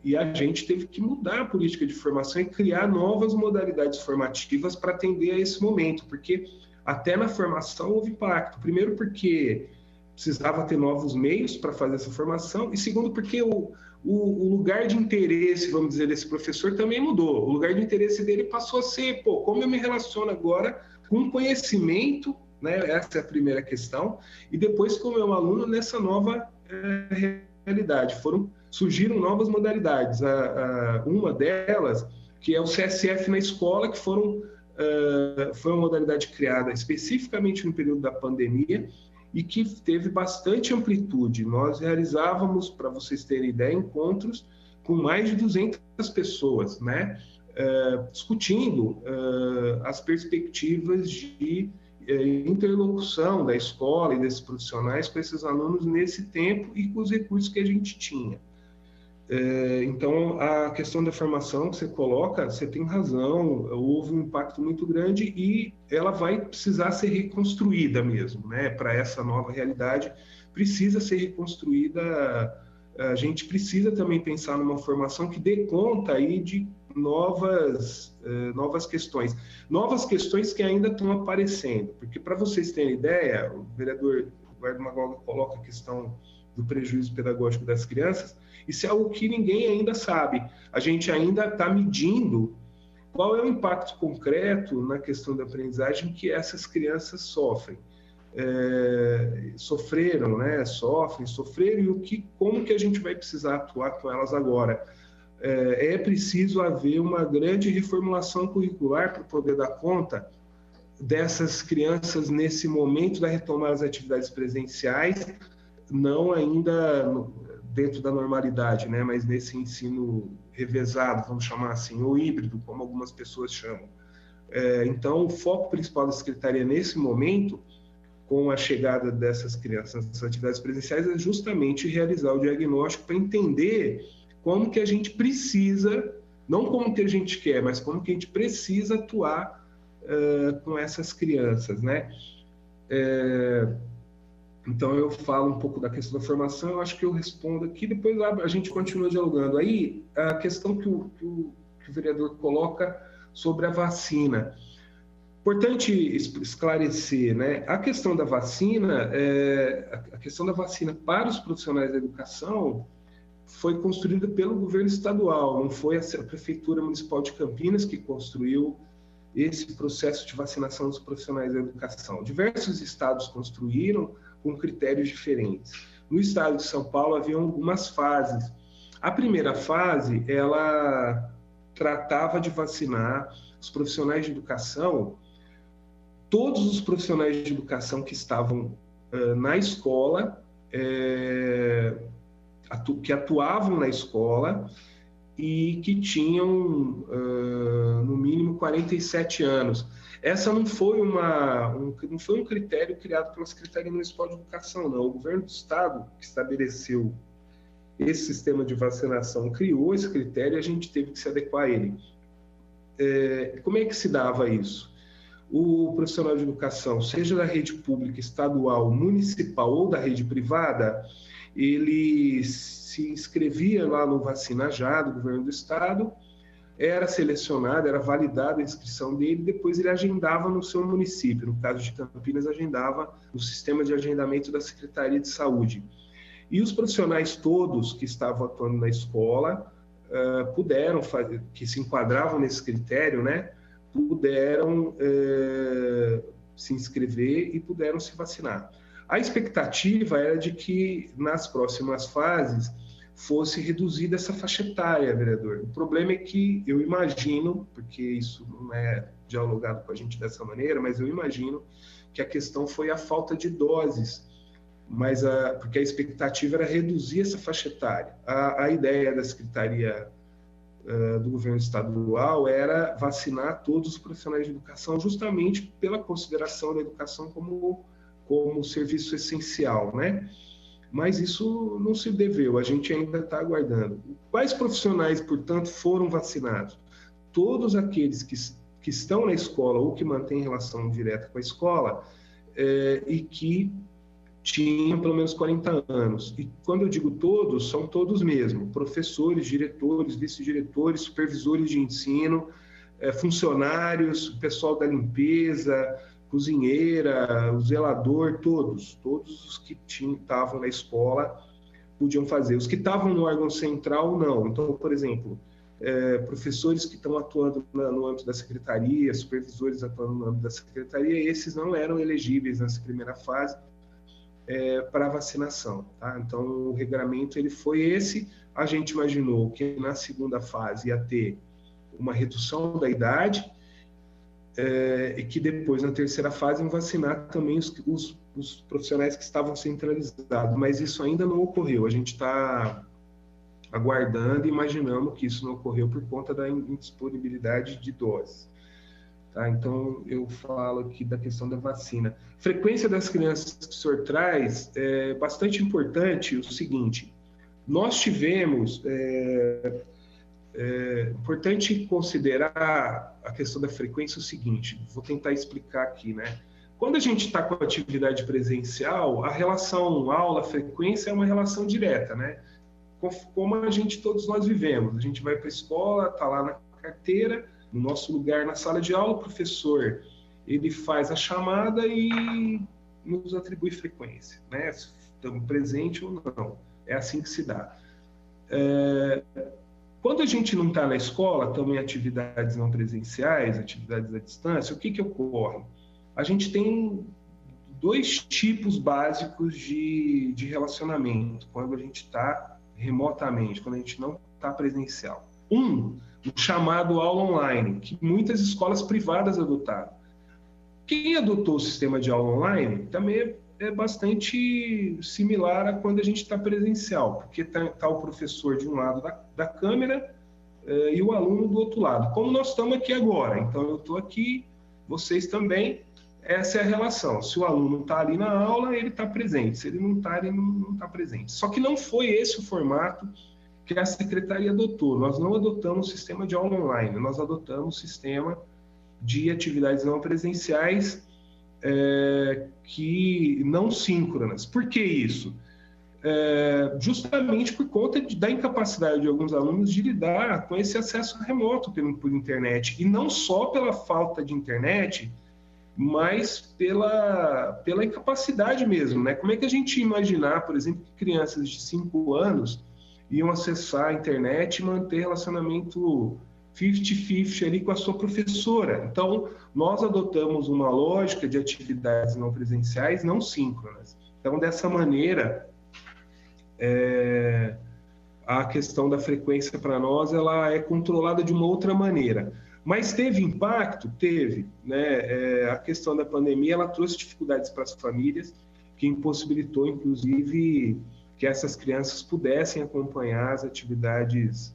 Speaker 4: E a gente teve que mudar a política de formação e criar novas modalidades formativas para atender a esse momento, porque até na formação houve impacto. Primeiro porque precisava ter novos meios para fazer essa formação, e segundo porque o lugar de interesse, vamos dizer, desse professor também mudou. O lugar de interesse dele passou a ser, como eu me relaciono agora com conhecimento, né? Essa é a primeira questão, e depois com o meu aluno nessa nova realidade. Surgiram novas modalidades. Uma delas, que é o CSF na escola, que foi uma modalidade criada especificamente no período da pandemia e que teve bastante amplitude. Nós realizávamos, para vocês terem ideia, encontros com mais de 200 pessoas, né? Discutindo as perspectivas de interlocução da escola e desses profissionais com esses alunos nesse tempo e com os recursos que a gente tinha. Então, a questão da formação que você coloca, você tem razão, houve um impacto muito grande e ela vai precisar ser reconstruída mesmo, né? Para essa nova realidade, precisa ser reconstruída. A gente precisa também pensar numa formação que dê conta aí de novas questões. Novas questões que ainda estão aparecendo, porque, para vocês terem ideia, o vereador Eduardo Magalga coloca a questão do prejuízo pedagógico das crianças. Isso é algo que ninguém ainda sabe. A gente ainda está medindo qual é o impacto concreto na questão da aprendizagem que essas crianças sofrem. Sofreram, né? Sofreram, e como que a gente vai precisar atuar com elas agora? É preciso haver uma grande reformulação curricular para poder dar conta dessas crianças nesse momento da retomada das atividades presenciais, não ainda dentro da normalidade, né, mas nesse ensino revezado, vamos chamar assim, ou híbrido, como algumas pessoas chamam. Então, o foco principal da Secretaria nesse momento, com a chegada dessas crianças nas atividades presenciais, é justamente realizar o diagnóstico para entender como que a gente precisa, não como que a gente quer, mas como que a gente precisa atuar com essas crianças, né? Então, eu falo um pouco da questão da formação, eu acho que eu respondo aqui, depois a gente continua dialogando. Aí, a questão que o vereador coloca sobre a vacina. Importante esclarecer, né? A questão da vacina para os profissionais da educação foi construída pelo governo estadual, não foi a Prefeitura Municipal de Campinas que construiu esse processo de vacinação dos profissionais da educação. Diversos estados construíram com critérios diferentes. No estado de São Paulo havia algumas fases. A primeira fase, ela tratava de vacinar os profissionais de educação, todos os profissionais de educação que estavam na escola, que atuavam na escola e que tinham, no mínimo, 47 anos. Essa não foi um critério criado pela Secretaria Municipal de Educação, não. O governo do estado que estabeleceu esse sistema de vacinação criou esse critério e a gente teve que se adequar a ele. Como é que se dava isso? O profissional de educação, seja da rede pública, estadual, municipal ou da rede privada, ele se inscrevia lá no Vacina Já, do governo do estado, era selecionado, era validada a inscrição dele, depois ele agendava no seu município. No caso de Campinas, agendava no sistema de agendamento da Secretaria de Saúde. E os profissionais todos que estavam atuando na escola puderam fazer, que se enquadravam nesse critério, né, puderam se inscrever e puderam se vacinar. A expectativa era de que nas próximas fases fosse reduzida essa faixa etária, vereador. O problema é que eu imagino, porque isso não é dialogado com a gente dessa maneira, mas eu imagino que a questão foi a falta de doses, porque a expectativa era reduzir essa faixa etária. A ideia da Secretaria do Governo Estadual era vacinar todos os profissionais de educação, justamente pela consideração da educação como serviço essencial, né? Mas isso não se deveu, a gente ainda está aguardando. Quais profissionais, portanto, foram vacinados? Todos aqueles que estão na escola ou que mantêm relação direta com a escola e que tinham pelo menos 40 anos. E quando eu digo todos, são todos mesmo, professores, diretores, vice-diretores, supervisores de ensino, funcionários, pessoal da limpeza, cozinheira, o zelador, todos os que estavam na escola podiam fazer. Os que estavam no órgão central, não. Então, por exemplo, professores que estão atuando no âmbito da secretaria, supervisores atuando no âmbito da secretaria, esses não eram elegíveis nessa primeira fase para vacinação. Tá? Então, o regramento ele foi esse. A gente imaginou que na segunda fase ia ter uma redução da idade, e que depois, na terceira fase, iam vacinar também os profissionais que estavam centralizados. Mas isso ainda não ocorreu. A gente está aguardando e imaginamos que isso não ocorreu por conta da indisponibilidade de doses. Tá? Então, eu falo aqui da questão da vacina. Frequência das crianças que o senhor traz é bastante importante o seguinte: nós tivemos... É importante considerar a questão da frequência o seguinte, vou tentar explicar aqui, né? Quando a gente está com a atividade presencial, a relação aula-frequência é uma relação direta, né? Como todos nós vivemos. A gente vai para a escola, está lá na carteira, no nosso lugar na sala de aula, o professor ele faz a chamada e nos atribui frequência, né? Se estamos presentes ou não. É assim que se dá. Quando a gente não está na escola, estamos em atividades não presenciais, atividades à distância, o que ocorre? A gente tem dois tipos básicos de relacionamento quando a gente está remotamente, quando a gente não está presencial. O chamado aula online, que muitas escolas privadas adotaram. Quem adotou o sistema de aula online também é bastante similar a quando a gente está presencial, porque está o professor de um lado da câmera e o aluno do outro lado. Como nós estamos aqui agora, então eu estou aqui, vocês também, essa é a relação. Se o aluno está ali na aula, ele está presente. Se ele não está, ele não está presente. Só que não foi esse o formato que a Secretaria adotou. Nós não adotamos o sistema de aula online, nós adotamos o sistema de atividades não presenciais, que não síncronas. Por que isso? Justamente por conta da incapacidade de alguns alunos de lidar com esse acesso remoto por internet. E não só pela falta de internet, mas pela incapacidade mesmo, né? Como é que a gente ia imaginar, por exemplo, que crianças de 5 anos iam acessar a internet e manter relacionamento 50-50 ali com a sua professora? Então, nós adotamos uma lógica de atividades não presenciais, não síncronas. Então, dessa maneira, a questão da frequência para nós, ela é controlada de uma outra maneira. Mas teve impacto? Teve. Né? A questão da pandemia, ela trouxe dificuldades para as famílias, que impossibilitou, inclusive, que essas crianças pudessem acompanhar as atividades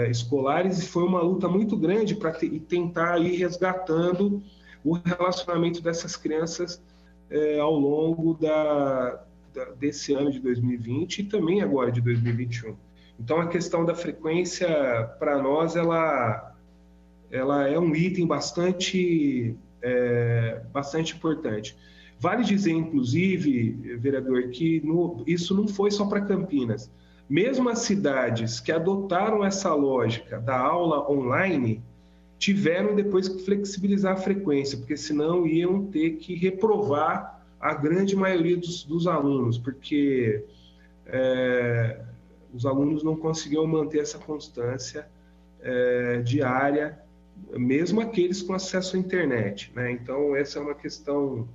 Speaker 4: escolares, e foi uma luta muito grande para tentar ir resgatando o relacionamento dessas crianças ao longo desse ano de 2020 e também agora de 2021. Então, a questão da frequência, para nós, ela é um item bastante importante. Vale dizer, inclusive, vereador, que isso não foi só para Campinas. Mesmo as cidades que adotaram essa lógica da aula online tiveram depois que flexibilizar a frequência, porque senão iam ter que reprovar a grande maioria dos alunos, porque os alunos não conseguiam manter essa constância diária, mesmo aqueles com acesso à internet, né? Então, essa é uma questão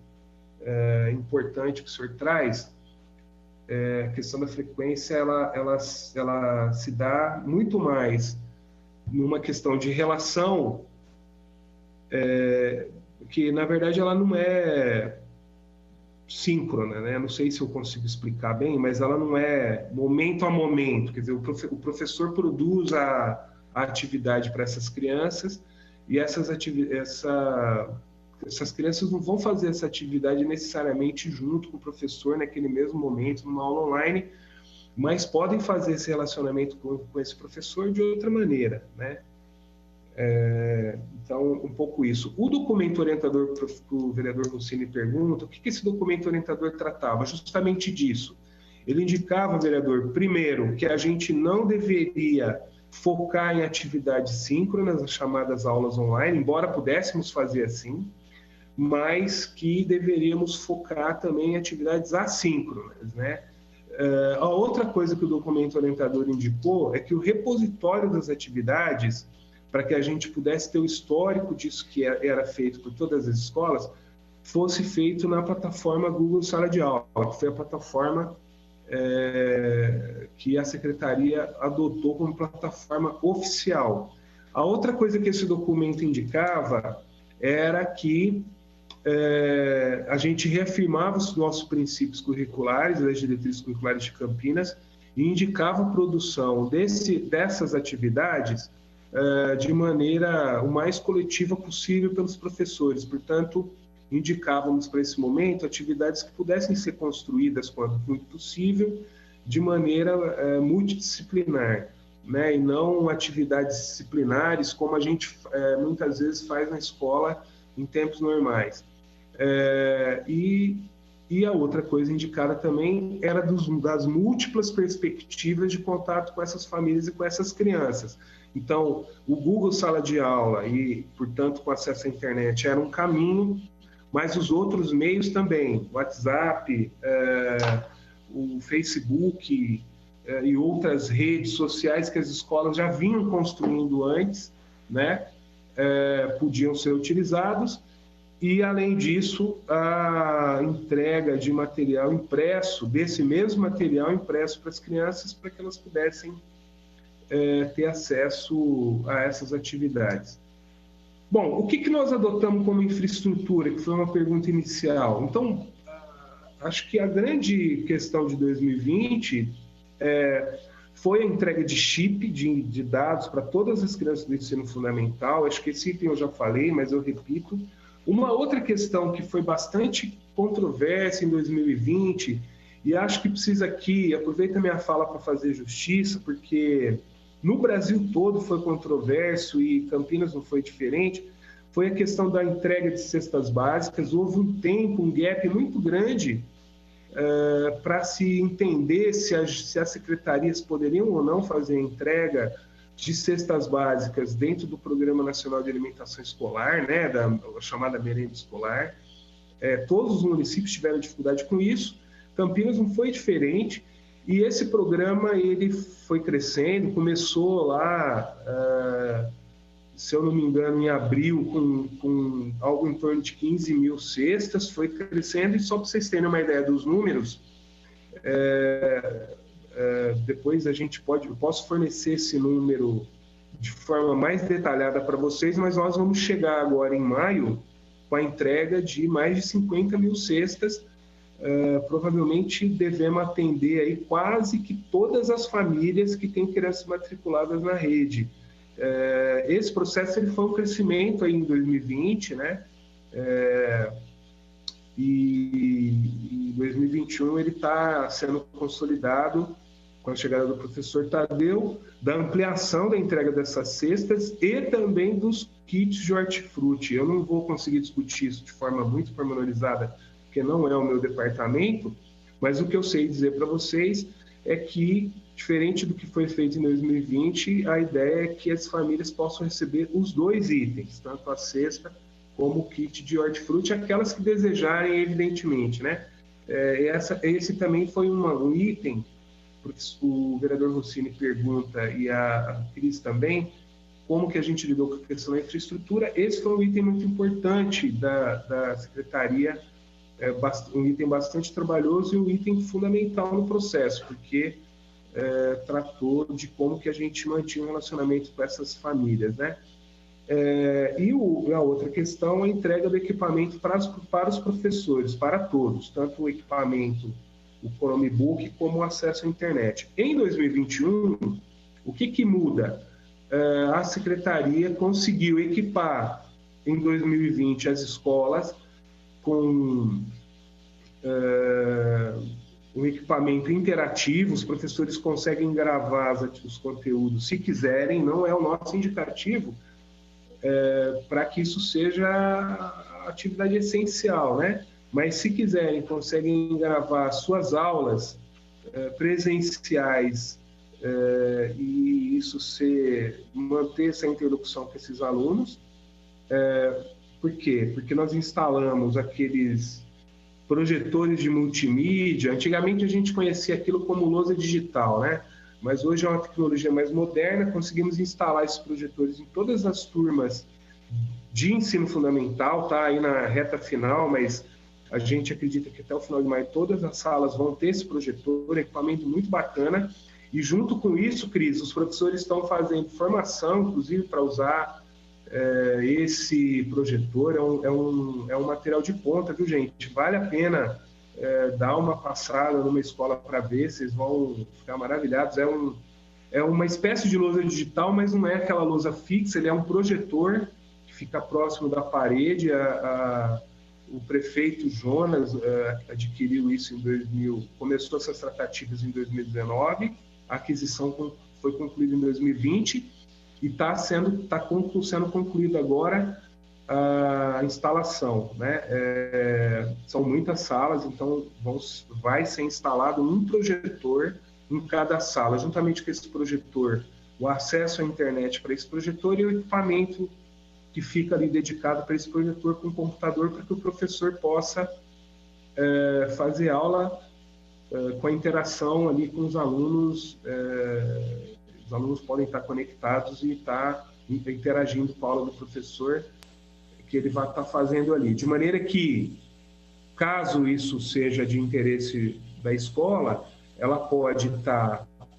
Speaker 4: importante que o senhor traz. A questão da frequência, ela se dá muito mais numa questão de relação, que, na verdade, ela não é síncrona, né? Não sei se eu consigo explicar bem, mas ela não é momento a momento. Quer dizer, o professor produz a atividade para essas crianças e essas crianças não vão fazer essa atividade necessariamente junto com o professor naquele mesmo momento, numa aula online, mas podem fazer esse relacionamento com esse professor de outra maneira, né? Então, um pouco isso. O documento orientador que o vereador Rossini pergunta, o que esse documento orientador tratava? Justamente disso. Ele indicava, vereador, primeiro, que a gente não deveria focar em atividades síncronas, as chamadas aulas online, embora pudéssemos fazer assim, mas que deveríamos focar também em atividades assíncronas, né? A outra coisa que o documento orientador indicou é que o repositório das atividades, para que a gente pudesse ter o histórico disso que era feito por todas as escolas, fosse feito na plataforma Google Sala de Aula, que foi a plataforma que a Secretaria adotou como plataforma oficial. A outra coisa que esse documento indicava era que a gente reafirmava os nossos princípios curriculares, as diretrizes curriculares de Campinas, e indicava a produção dessas atividades de maneira o mais coletiva possível pelos professores. Portanto, indicávamos para esse momento atividades que pudessem ser construídas, quanto muito possível, de maneira multidisciplinar, né? E não atividades disciplinares como a gente muitas vezes faz na escola em tempos normais. E a outra coisa indicada também era das múltiplas perspectivas de contato com essas famílias e com essas crianças. Então, o Google Sala de Aula e, portanto, com acesso à internet era um caminho, mas os outros meios também, o WhatsApp, o Facebook e outras redes sociais que as escolas já vinham construindo antes, né, podiam ser utilizados. E, além disso, a entrega de material impresso, desse mesmo material impresso para as crianças, para que elas pudessem ter acesso a essas atividades. Bom, o que nós adotamos como infraestrutura, que foi uma pergunta inicial? Então, acho que a grande questão de 2020 foi a entrega de chip, de dados para todas as crianças do ensino fundamental. Acho que esse item eu já falei, mas eu repito. Uma outra questão que foi bastante controversa em 2020, e acho que precisa aqui, aproveita a minha fala para fazer justiça, porque no Brasil todo foi controverso e Campinas não foi diferente, foi a questão da entrega de cestas básicas. Houve um tempo, um gap muito grande para se entender se as secretarias poderiam ou não fazer a entrega de cestas básicas dentro do Programa Nacional de Alimentação Escolar, né, da chamada merenda escolar. Todos os municípios tiveram dificuldade com isso, Campinas não foi diferente, e esse programa ele foi crescendo, começou lá, se eu não me engano, em abril, com algo em torno de 15 mil cestas, foi crescendo, e só para vocês terem uma ideia dos números, depois eu posso fornecer esse número de forma mais detalhada para vocês, mas nós vamos chegar agora em maio com a entrega de mais de 50 mil cestas provavelmente devemos atender aí quase que todas as famílias que têm crianças matriculadas na rede. Esse processo ele foi um crescimento aí em 2020, né? E em 2021 ele está sendo consolidado com a chegada do professor Tadeu, da ampliação da entrega dessas cestas e também dos kits de hortifruti. Eu não vou conseguir discutir isso de forma muito pormenorizada, porque não é o meu departamento, mas o que eu sei dizer para vocês é que, diferente do que foi feito em 2020, a ideia é que as famílias possam receber os 2 itens, tanto a cesta como o kit de hortifruti, aquelas que desejarem, evidentemente, né? Esse também foi um item, porque o vereador Rossini pergunta, e a Cris também, como que a gente lidou com a questão da infraestrutura. Esse foi um item muito importante da Secretaria, um item bastante trabalhoso e um item fundamental no processo, porque tratou de como que a gente mantinha um relacionamento com essas famílias, né? E a outra questão é a entrega do equipamento para os professores, para todos, tanto o equipamento, o Chromebook, como o acesso à internet. Em 2021, o que muda? A Secretaria conseguiu equipar, em 2020, as escolas com um equipamento interativo. Os professores conseguem gravar os conteúdos se quiserem, não é o nosso indicativo, para que isso seja a atividade essencial, né? Mas se quiserem, conseguem gravar suas aulas presenciais e isso manter essa interlocução com esses alunos. Por quê? Porque nós instalamos aqueles projetores de multimídia. Antigamente a gente conhecia aquilo como lousa digital, né? Mas hoje é uma tecnologia mais moderna, conseguimos instalar esses projetores em todas as turmas de ensino fundamental, tá aí na reta final, mas a gente acredita que até o final de maio todas as salas vão ter esse projetor, equipamento muito bacana. E junto com isso, Cris, os professores estão fazendo formação, inclusive para usar esse projetor. É um material de ponta, viu, gente? Vale a pena dar uma passada numa escola para ver, vocês vão ficar maravilhados. É uma espécie de lousa digital, mas não é aquela lousa fixa, ele é um projetor que fica próximo da parede. O prefeito Jonas adquiriu isso em 2000, começou essas tratativas em 2019, a aquisição foi concluída em 2020 e está sendo concluída agora a instalação, né? São muitas salas, então vai ser instalado um projetor em cada sala, juntamente com esse projetor, o acesso à internet para esse projetor e o equipamento que fica ali dedicado para esse projetor com computador, para que o professor possa fazer aula com a interação ali com os alunos. Os alunos podem estar conectados e estar interagindo com a aula do professor que ele vai estar fazendo ali. De maneira que, caso isso seja de interesse da escola,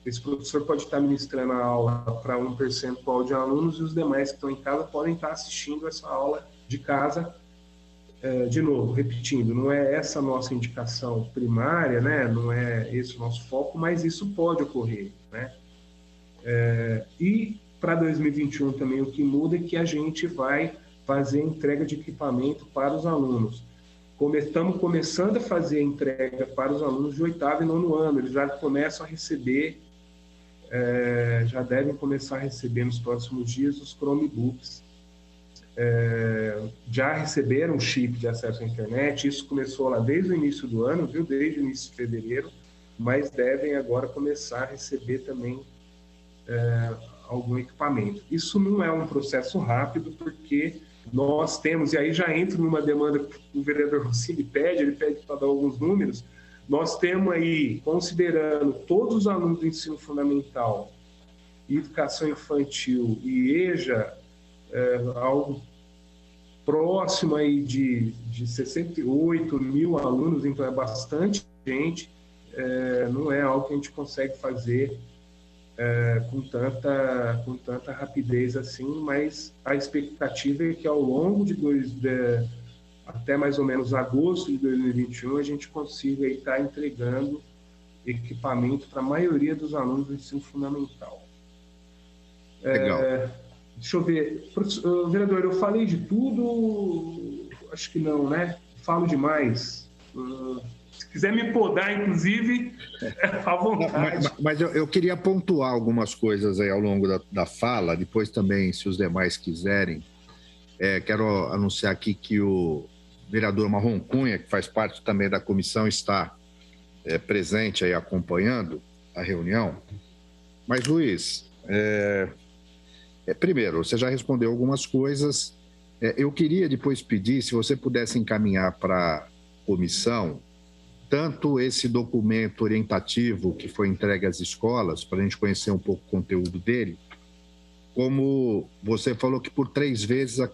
Speaker 4: esse professor pode estar ministrando a aula para um percentual de alunos e os demais que estão em casa podem estar assistindo essa aula de casa. De novo, repetindo, não é essa a nossa indicação primária, né? Não é esse o nosso foco, mas isso pode ocorrer, né? E para 2021 também o que muda é que a gente vai fazer a entrega de equipamento para os alunos. Estamos começando a fazer a entrega para os alunos de 8º e 9º ano. Eles já começam a receber, já devem começar a receber nos próximos dias os Chromebooks. Já receberam um chip de acesso à internet. Isso começou lá desde o início do ano, viu? Desde o início de fevereiro, mas devem agora começar a receber também algum equipamento. Isso não é um processo rápido, porque nós temos, e aí já entro numa demanda que o vereador Rossini pede para dar alguns números. Nós temos aí, considerando todos os alunos do ensino fundamental, educação infantil e EJA, algo próximo aí de 68 mil alunos, então é bastante gente. Não é algo que a gente consegue fazer com tanta rapidez assim, mas a expectativa é que ao longo até mais ou menos agosto de 2021, a gente consiga estar entregando equipamento para a maioria dos alunos do ensino fundamental.
Speaker 3: Legal.
Speaker 4: Deixa eu ver. Vereador, eu falei de tudo? Acho que não, né? Falo demais. Se quiser me podar, inclusive, à vontade.
Speaker 3: Não, mas eu queria pontuar algumas coisas aí ao longo da fala, depois também, se os demais quiserem. Quero anunciar aqui que o vereador Marrom Cunha, que faz parte também da comissão, está presente aí acompanhando a reunião. Mas, Luiz, primeiro, você já respondeu algumas coisas. Eu queria depois pedir, se você pudesse encaminhar para a comissão, tanto esse documento orientativo que foi entregue às escolas, para a gente conhecer um pouco o conteúdo dele, como você falou que por 3 vezes a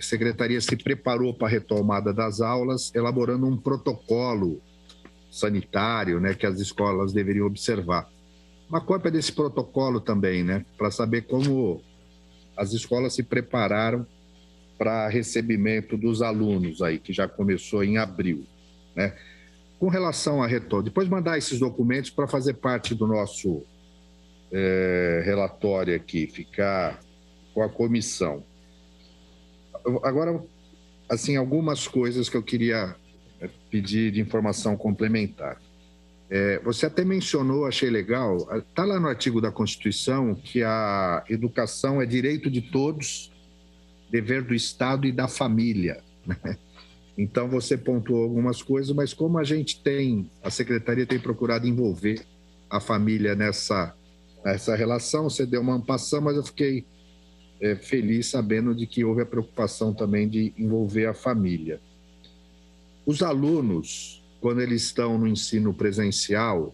Speaker 3: secretaria se preparou para a retomada das aulas, elaborando um protocolo sanitário, né, que as escolas deveriam observar. Uma cópia desse protocolo também, né, para saber como as escolas se prepararam para recebimento dos alunos aí, que já começou em abril, né? Com relação à retorno, depois mandar esses documentos para fazer parte do nosso relatório aqui, ficar com a comissão. Agora, assim, algumas coisas que eu queria pedir de informação complementar. Você até mencionou, achei legal, está lá no artigo da Constituição que a educação é direito de todos, dever do Estado e da família, né? Então, você pontuou algumas coisas, mas como a Secretaria tem procurado envolver a família nessa relação, você deu uma ampassão, mas eu fiquei feliz sabendo de que houve a preocupação também de envolver a família. Os alunos, quando eles estão no ensino presencial,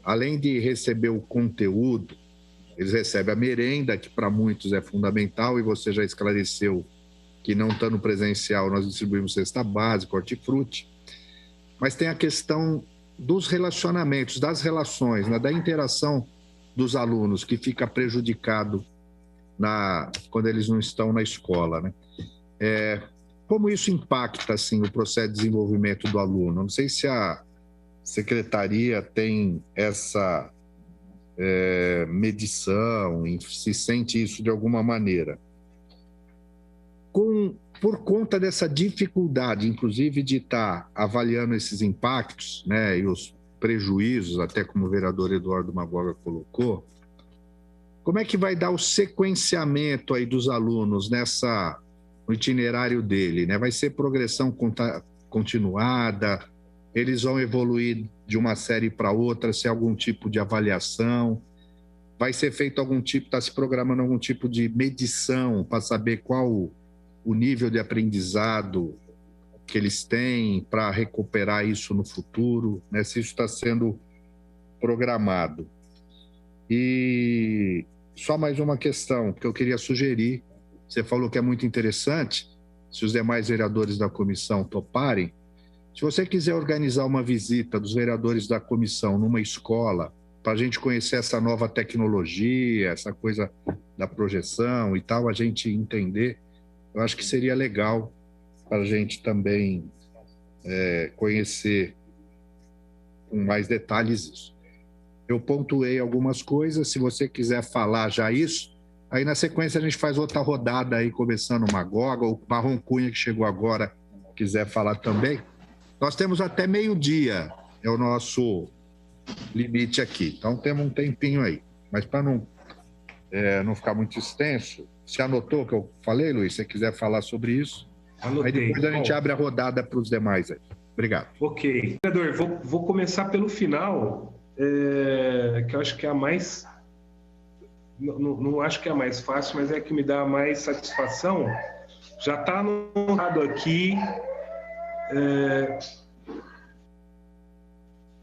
Speaker 3: além de receber o conteúdo, eles recebem a merenda, que para muitos é fundamental, e você já esclareceu que não estando presencial, nós distribuímos cesta básica, hortifruti, mas tem a questão dos relacionamentos, das relações, né, da interação dos alunos, que fica prejudicado quando eles não estão na escola, né? Como isso impacta assim, o processo de desenvolvimento do aluno? Não sei se a secretaria tem essa medição, se sente isso de alguma maneira. Por conta dessa dificuldade, inclusive, de estar avaliando esses impactos, né, e os prejuízos, até como o vereador Eduardo Magoga colocou, como é que vai dar o sequenciamento aí dos alunos no itinerário dele, né? Vai ser progressão continuada? Eles vão evoluir de uma série para outra, se algum tipo de avaliação? Vai ser feito está se programando algum tipo de medição para saber qual o nível de aprendizado que eles têm para recuperar isso no futuro, né? Se isso está sendo programado. E só mais uma questão que eu queria sugerir, você falou que é muito interessante, se os demais vereadores da comissão toparem, se você quiser organizar uma visita dos vereadores da comissão numa escola, para a gente conhecer essa nova tecnologia, essa coisa da projeção e tal, a gente entender, eu acho que seria legal para a gente também conhecer com mais detalhes isso. Eu pontuei algumas coisas, se você quiser falar já isso, aí na sequência a gente faz outra rodada aí, começando o Magoga, o Marrom Cunha, que chegou agora, quiser falar também. Nós temos até meio-dia, é o nosso limite aqui, então temos um tempinho aí. Mas para não ficar muito extenso, você anotou o que eu falei, Luiz? Se você quiser falar sobre isso, anotei. Aí depois a gente abre a rodada para os demais aí. Obrigado.
Speaker 4: Ok. Vereador, vou começar pelo final, que eu acho que é a mais... Não acho que é a mais fácil, mas é a que me dá mais satisfação. Já está anotado aqui...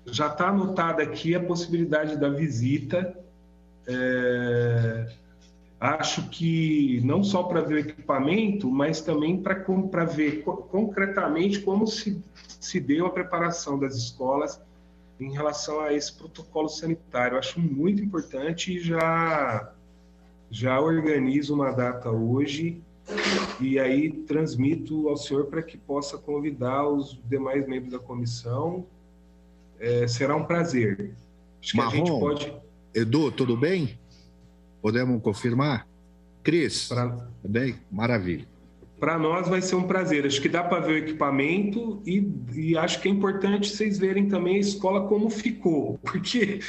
Speaker 4: já está anotada aqui a possibilidade da visita. Acho que não só para ver o equipamento, mas também para ver concretamente como se deu a preparação das escolas em relação a esse protocolo sanitário. Acho muito importante e já organizo uma data hoje e aí transmito ao senhor para que possa convidar os demais membros da comissão. Será um prazer. Acho que
Speaker 3: Marrom,
Speaker 4: a gente pode...
Speaker 3: Edu, tudo bem? Podemos confirmar? Cris, tudo bem? Maravilha.
Speaker 4: Para nós vai ser um prazer. Acho que dá para ver o equipamento e acho que é importante vocês verem também a escola como ficou, porque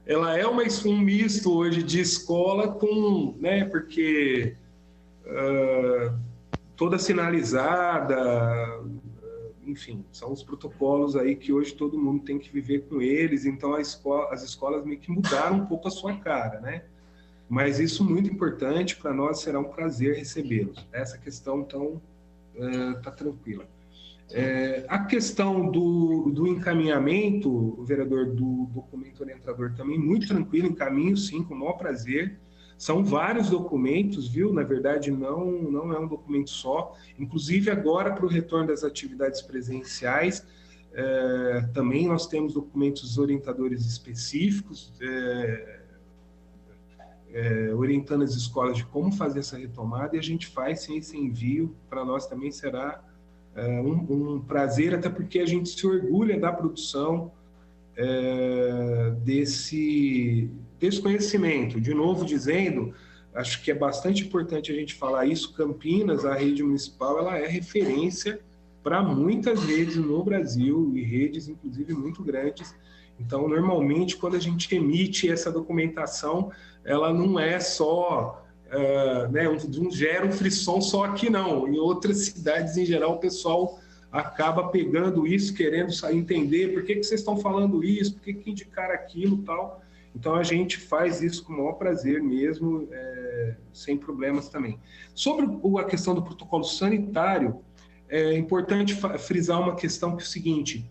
Speaker 4: ela é um misto hoje de escola com, né, porque toda sinalizada, enfim, são os protocolos aí que hoje todo mundo tem que viver com eles, então as escolas meio que mudaram um pouco a sua cara, né? Mas isso muito importante, para nós será um prazer recebê-los. Essa questão, então, está tranquila. A questão do encaminhamento, vereador, do documento orientador também, muito tranquilo, encaminho sim, com o maior prazer. São vários documentos, viu? Na verdade, não é um documento só. Inclusive, agora, para o retorno das atividades presenciais, também nós temos documentos orientadores específicos, orientando as escolas de como fazer essa retomada, e a gente faz sim esse envio. Para nós também será um prazer, até porque a gente se orgulha da produção desse conhecimento. De novo dizendo, acho que é bastante importante a gente falar isso, Campinas, a rede municipal, ela é referência para muitas redes no Brasil, e redes inclusive muito grandes. Então, normalmente, quando a gente emite essa documentação, ela não é só, não gera um frisson só aqui, não. Em outras cidades, em geral, o pessoal acaba pegando isso, querendo entender por que vocês estão falando isso, por que indicar aquilo e tal. Então, a gente faz isso com o maior prazer mesmo, sem problemas também. Sobre a questão do protocolo sanitário, é importante frisar uma questão que é o seguinte: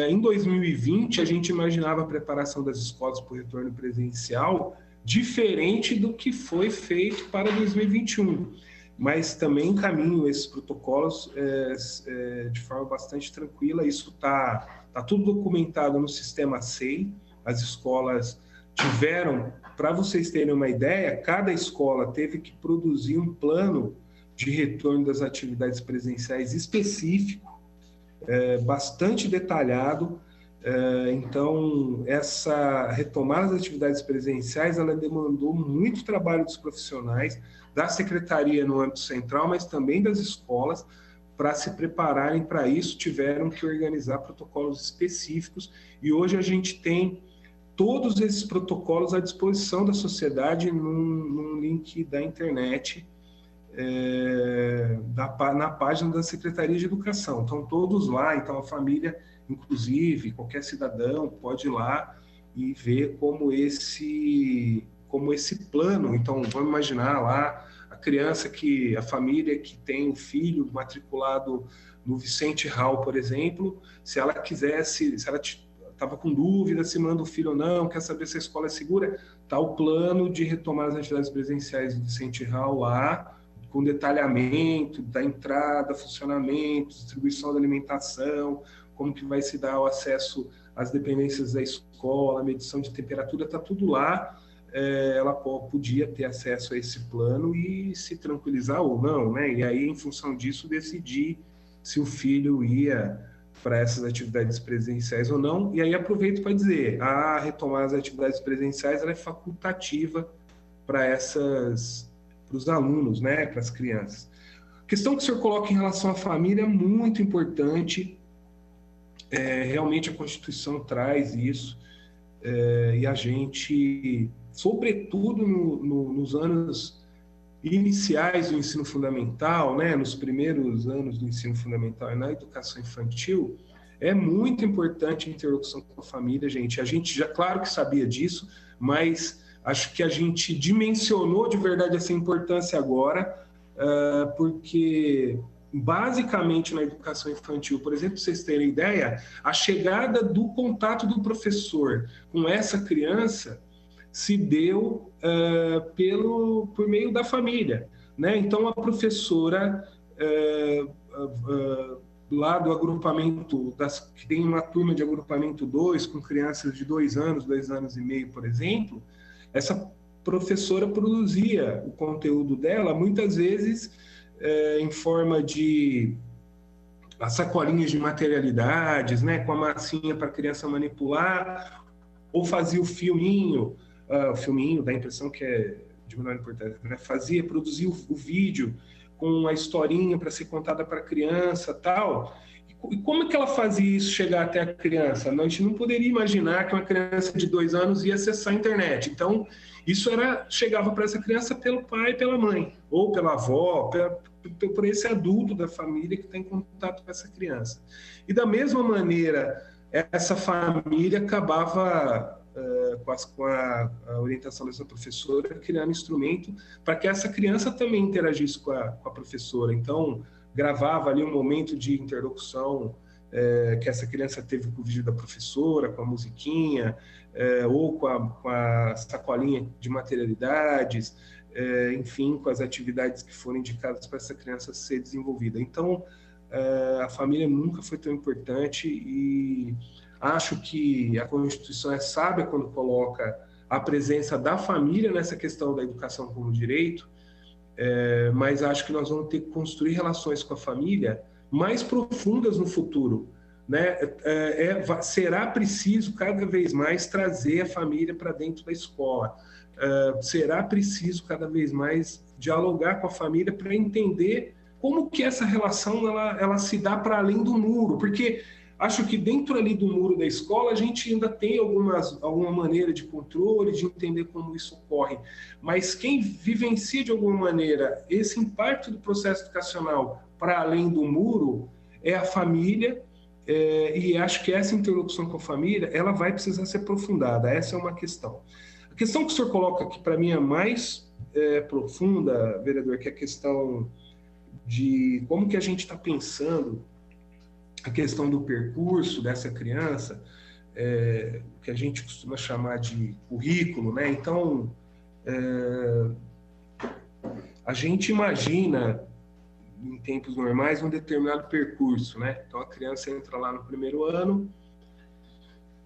Speaker 4: em 2020, a gente imaginava a preparação das escolas para o retorno presencial diferente do que foi feito para 2021, mas também encaminho esses protocolos de forma bastante tranquila. Isso tá tudo documentado no sistema SEI. As escolas tiveram, para vocês terem uma ideia, cada escola teve que produzir um plano de retorno das atividades presenciais específico, bastante detalhado. Então, essa retomada das atividades presenciais, ela demandou muito trabalho dos profissionais, da secretaria no âmbito central, mas também das escolas. Para se prepararem para isso, tiveram que organizar protocolos específicos, e hoje a gente tem todos esses protocolos à disposição da sociedade num link da internet, na página da Secretaria de Educação. Estão todos lá, então a família, inclusive, qualquer cidadão pode ir lá e ver como esse plano. Então, vamos imaginar lá a família que tem um filho matriculado no Vicente Hall, por exemplo, se ela estava com dúvida se manda o filho ou não, quer saber se a escola é segura, está o plano de retomar as atividades presenciais do Vicente Hall lá, com detalhamento da entrada, funcionamento, distribuição da alimentação, como que vai se dar o acesso às dependências da escola, medição de temperatura, está tudo lá. Ela podia ter acesso a esse plano e se tranquilizar ou não, né? E aí, em função disso, decidir se o filho ia para essas atividades presenciais ou não. E aí aproveito para dizer, a retomar as atividades presenciais ela é facultativa para os alunos, né? Para as crianças. A questão que o senhor coloca em relação à família é muito importante. Realmente a Constituição traz isso, e a gente, sobretudo nos anos iniciais do ensino fundamental, né, nos primeiros anos do ensino fundamental e na educação infantil, é muito importante a interlocução com a família, gente. A gente já, claro que sabia disso, mas acho que a gente dimensionou de verdade essa importância agora, porque basicamente na educação infantil, por exemplo, para vocês terem ideia, a chegada do contato do professor com essa criança se deu por meio da família, né? Então, a professora lá do agrupamento, que tem uma turma de agrupamento 2, com crianças de 2 anos, 2 anos e meio, por exemplo, essa professora produzia o conteúdo dela, muitas vezes em forma de as sacolinhas de materialidades, né, com a massinha para a criança manipular, ou fazia o filminho dá a impressão que é de menor importância, né, produzia o vídeo com a historinha para ser contada para a criança, tal. E como é que ela fazia isso chegar até a criança? A gente não poderia imaginar que uma criança de 2 anos ia acessar a internet. Então, isso chegava para essa criança pelo pai e pela mãe, ou pela avó, por esse adulto da família que está em contato com essa criança. E da mesma maneira, essa família acabava, com a orientação dessa professora, criando instrumento para que essa criança também interagisse com a professora. Então, gravava ali um momento de interlocução que essa criança teve com o vídeo da professora, com a musiquinha, ou com a sacolinha de materialidades, enfim, com as atividades que foram indicadas para essa criança ser desenvolvida. Então, a família nunca foi tão importante e acho que a Constituição é sábia quando coloca a presença da família nessa questão da educação como direito, mas acho que nós vamos ter que construir relações com a família mais profundas no futuro, né? Será preciso cada vez mais trazer a família para dentro da escola. Será preciso cada vez mais dialogar com a família para entender como que essa relação ela se dá para além do muro, porque acho que dentro ali do muro da escola a gente ainda tem alguma maneira de controle, de entender como isso ocorre, mas quem vivencia de alguma maneira esse impacto do processo educacional para além do muro é a família, e acho que essa interlocução com a família ela vai precisar ser aprofundada. Essa é uma questão. A questão que o senhor coloca aqui para mim é mais profunda, vereador, que é a questão de como que a gente está pensando a questão do percurso dessa criança, que a gente costuma chamar de currículo, né? Então, a gente imagina, em tempos normais, um determinado percurso, né? Então, a criança entra lá no primeiro ano,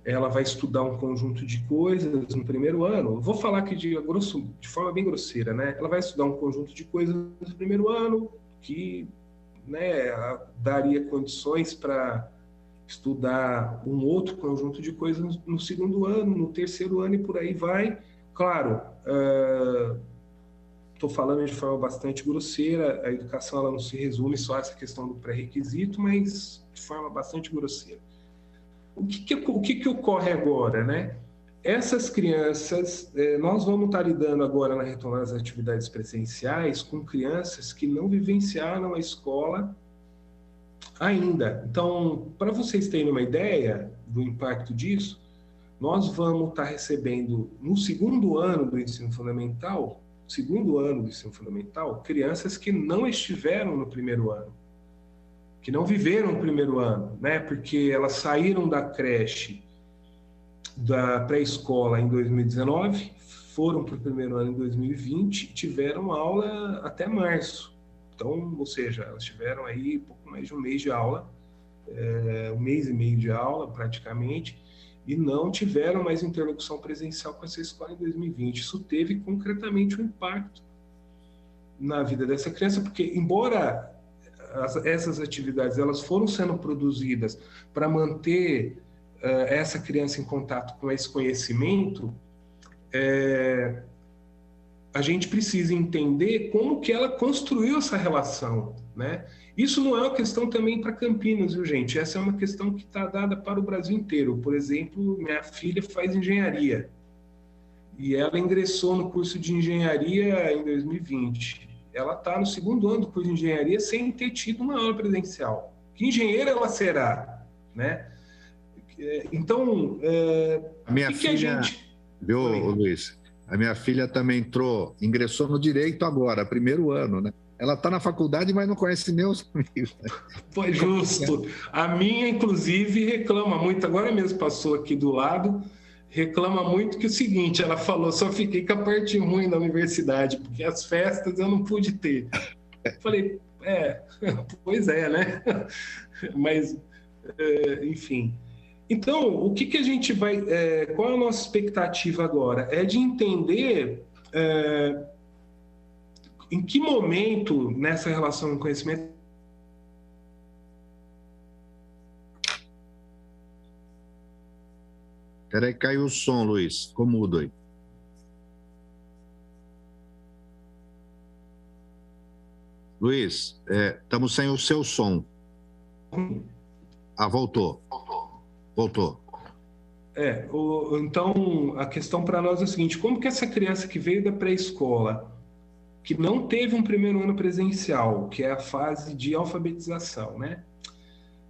Speaker 4: ela vai estudar um conjunto de coisas no primeiro ano. Vou falar aqui de forma bem grosseira, né? Ela vai estudar um conjunto de coisas no primeiro ano que, né, daria condições para estudar um outro conjunto de coisas no segundo ano, no terceiro ano e por aí vai. Claro, estou falando de forma bastante grosseira, a educação ela não se resume só a essa questão do pré-requisito, mas de forma bastante grosseira. O que ocorre agora, né? Essas crianças, nós vamos estar lidando agora na retomada das atividades presenciais com crianças que não vivenciaram a escola ainda. Então, para vocês terem uma ideia do impacto disso, nós vamos estar recebendo no segundo ano do ensino fundamental, crianças que não estiveram no primeiro ano, que não viveram o primeiro ano, né? Porque elas saíram da creche, da pré-escola em 2019, foram para o primeiro ano em 2020 e tiveram aula até março. Então, ou seja, elas tiveram aí pouco mais de um mês de aula, um mês e meio de aula praticamente, e não tiveram mais interlocução presencial com essa escola em 2020. Isso teve concretamente um impacto na vida dessa criança, porque embora essas atividades elas foram sendo produzidas para manter essa criança em contato com esse conhecimento, a gente precisa entender como que ela construiu essa relação, né? Isso não é uma questão também para Campinas, viu, gente? Essa é uma questão que está dada para o Brasil inteiro. Por exemplo, minha filha faz engenharia e ela ingressou no curso de engenharia em 2020. Ela está no segundo ano do curso de engenharia sem ter tido uma aula presencial. Que engenheira ela será, né? Então,
Speaker 3: a minha filha, viu, Luiz? A minha filha também ingressou no direito agora, primeiro ano, né? Ela está na faculdade, mas não conhece nem os amigos.
Speaker 4: Foi justo. A minha, inclusive, reclama muito. Agora mesmo passou aqui do lado, reclama muito que é o seguinte, ela falou, só fiquei com a parte ruim da universidade, porque as festas eu não pude ter. Falei, pois é, né? Mas, enfim... Então, o que a gente vai... qual é a nossa expectativa agora? É de entender em que momento nessa relação com conhecimento...
Speaker 3: Peraí, caiu o som, Luiz. Ficou mudo aí. Luiz, estamos sem o seu som. Ah, voltou. Voltou.
Speaker 4: Então, a questão para nós é a seguinte: como que essa criança que veio da pré-escola, que não teve um primeiro ano presencial, que é a fase de alfabetização, né?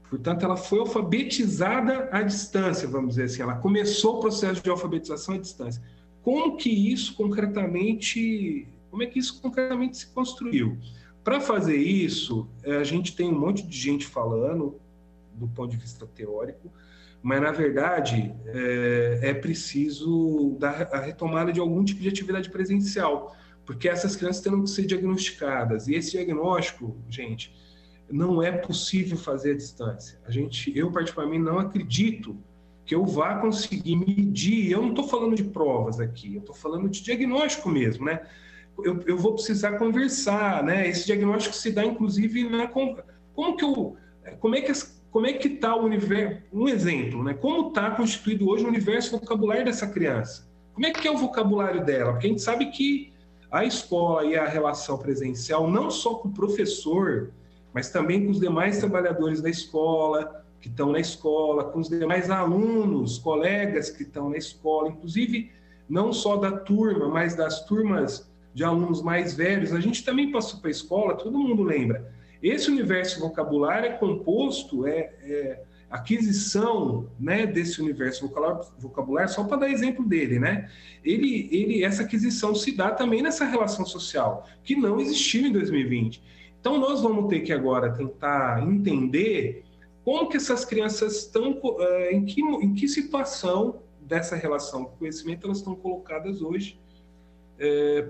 Speaker 4: Portanto, ela foi alfabetizada à distância, vamos dizer assim, ela começou o processo de alfabetização à distância. Como que isso concretamente se construiu? Para fazer isso, a gente tem um monte de gente falando do ponto de vista teórico, mas, na verdade, é preciso dar a retomada de algum tipo de atividade presencial, porque essas crianças terão que ser diagnosticadas. E esse diagnóstico, gente, não é possível fazer à distância. Eu, particularmente, não acredito que eu vá conseguir medir. Eu não estou falando de provas aqui, eu estou falando de diagnóstico mesmo, né? Eu vou precisar conversar, né? Esse diagnóstico se dá, inclusive, como é que está o universo? Um exemplo, né? Como está constituído hoje o universo vocabulário dessa criança? Como é que é o vocabulário dela? Porque a gente sabe que a escola e a relação presencial, não só com o professor, mas também com os demais trabalhadores da escola, que estão na escola, com os demais alunos, colegas que estão na escola, inclusive não só da turma, mas das turmas de alunos mais velhos. A gente também passou para a escola, todo mundo lembra. Esse universo vocabulário é composto, aquisição, né, desse universo vocabulário, só para dar exemplo dele, né? Essa aquisição se dá também nessa relação social, que não existiu em 2020. Então, nós vamos ter que agora tentar entender como que essas crianças estão, em que situação dessa relação com o conhecimento elas estão colocadas hoje,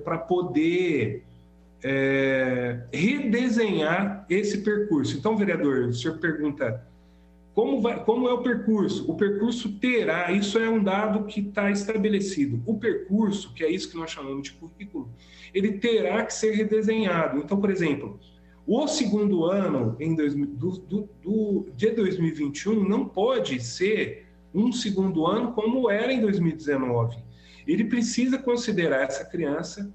Speaker 4: para poder redesenhar esse percurso. Então, vereador, o senhor pergunta como é o percurso? O percurso terá, isso é um dado que está estabelecido. O percurso, que é isso que nós chamamos de currículo, ele terá que ser redesenhado. Então, por exemplo, o segundo ano de 2021 não pode ser um segundo ano como era em 2019. Ele precisa considerar essa criança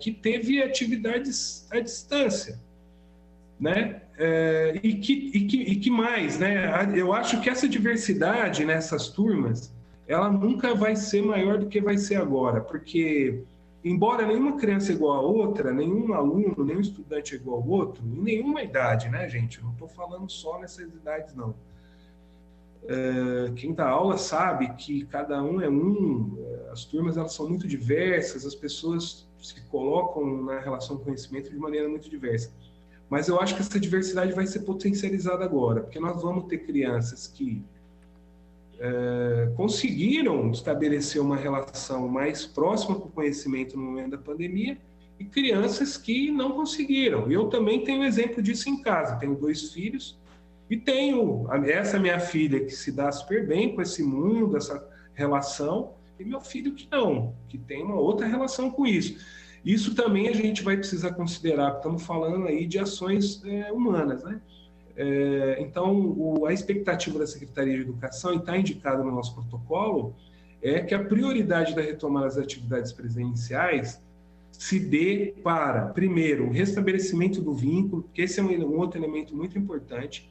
Speaker 4: que teve atividades à distância, né? E que mais, né? Eu acho que essa diversidade nessas turmas, ela nunca vai ser maior do que vai ser agora, porque embora nenhuma criança é igual a outra, nenhum aluno, nenhum estudante é igual ao outro, em nenhuma idade, né, gente? Eu não estou falando só nessas idades, não. Quem dá aula sabe que cada um é as turmas elas são muito diversas, as pessoas se colocam na relação com o conhecimento de maneira muito diversa. Mas eu acho que essa diversidade vai ser potencializada agora, porque nós vamos ter crianças que conseguiram estabelecer uma relação mais próxima com o conhecimento no momento da pandemia e crianças que não conseguiram. Eu também tenho exemplo disso em casa, tenho 2 filhos e tenho essa minha filha que se dá super bem com esse mundo, essa relação, e meu filho que não, que tem uma outra relação com isso. Isso também a gente vai precisar considerar, estamos falando aí de ações humanas, né? Então, a expectativa da Secretaria de Educação, e está indicado no nosso protocolo, é que a prioridade da retomada das atividades presenciais se dê para, primeiro, o restabelecimento do vínculo, porque esse é um outro elemento muito importante.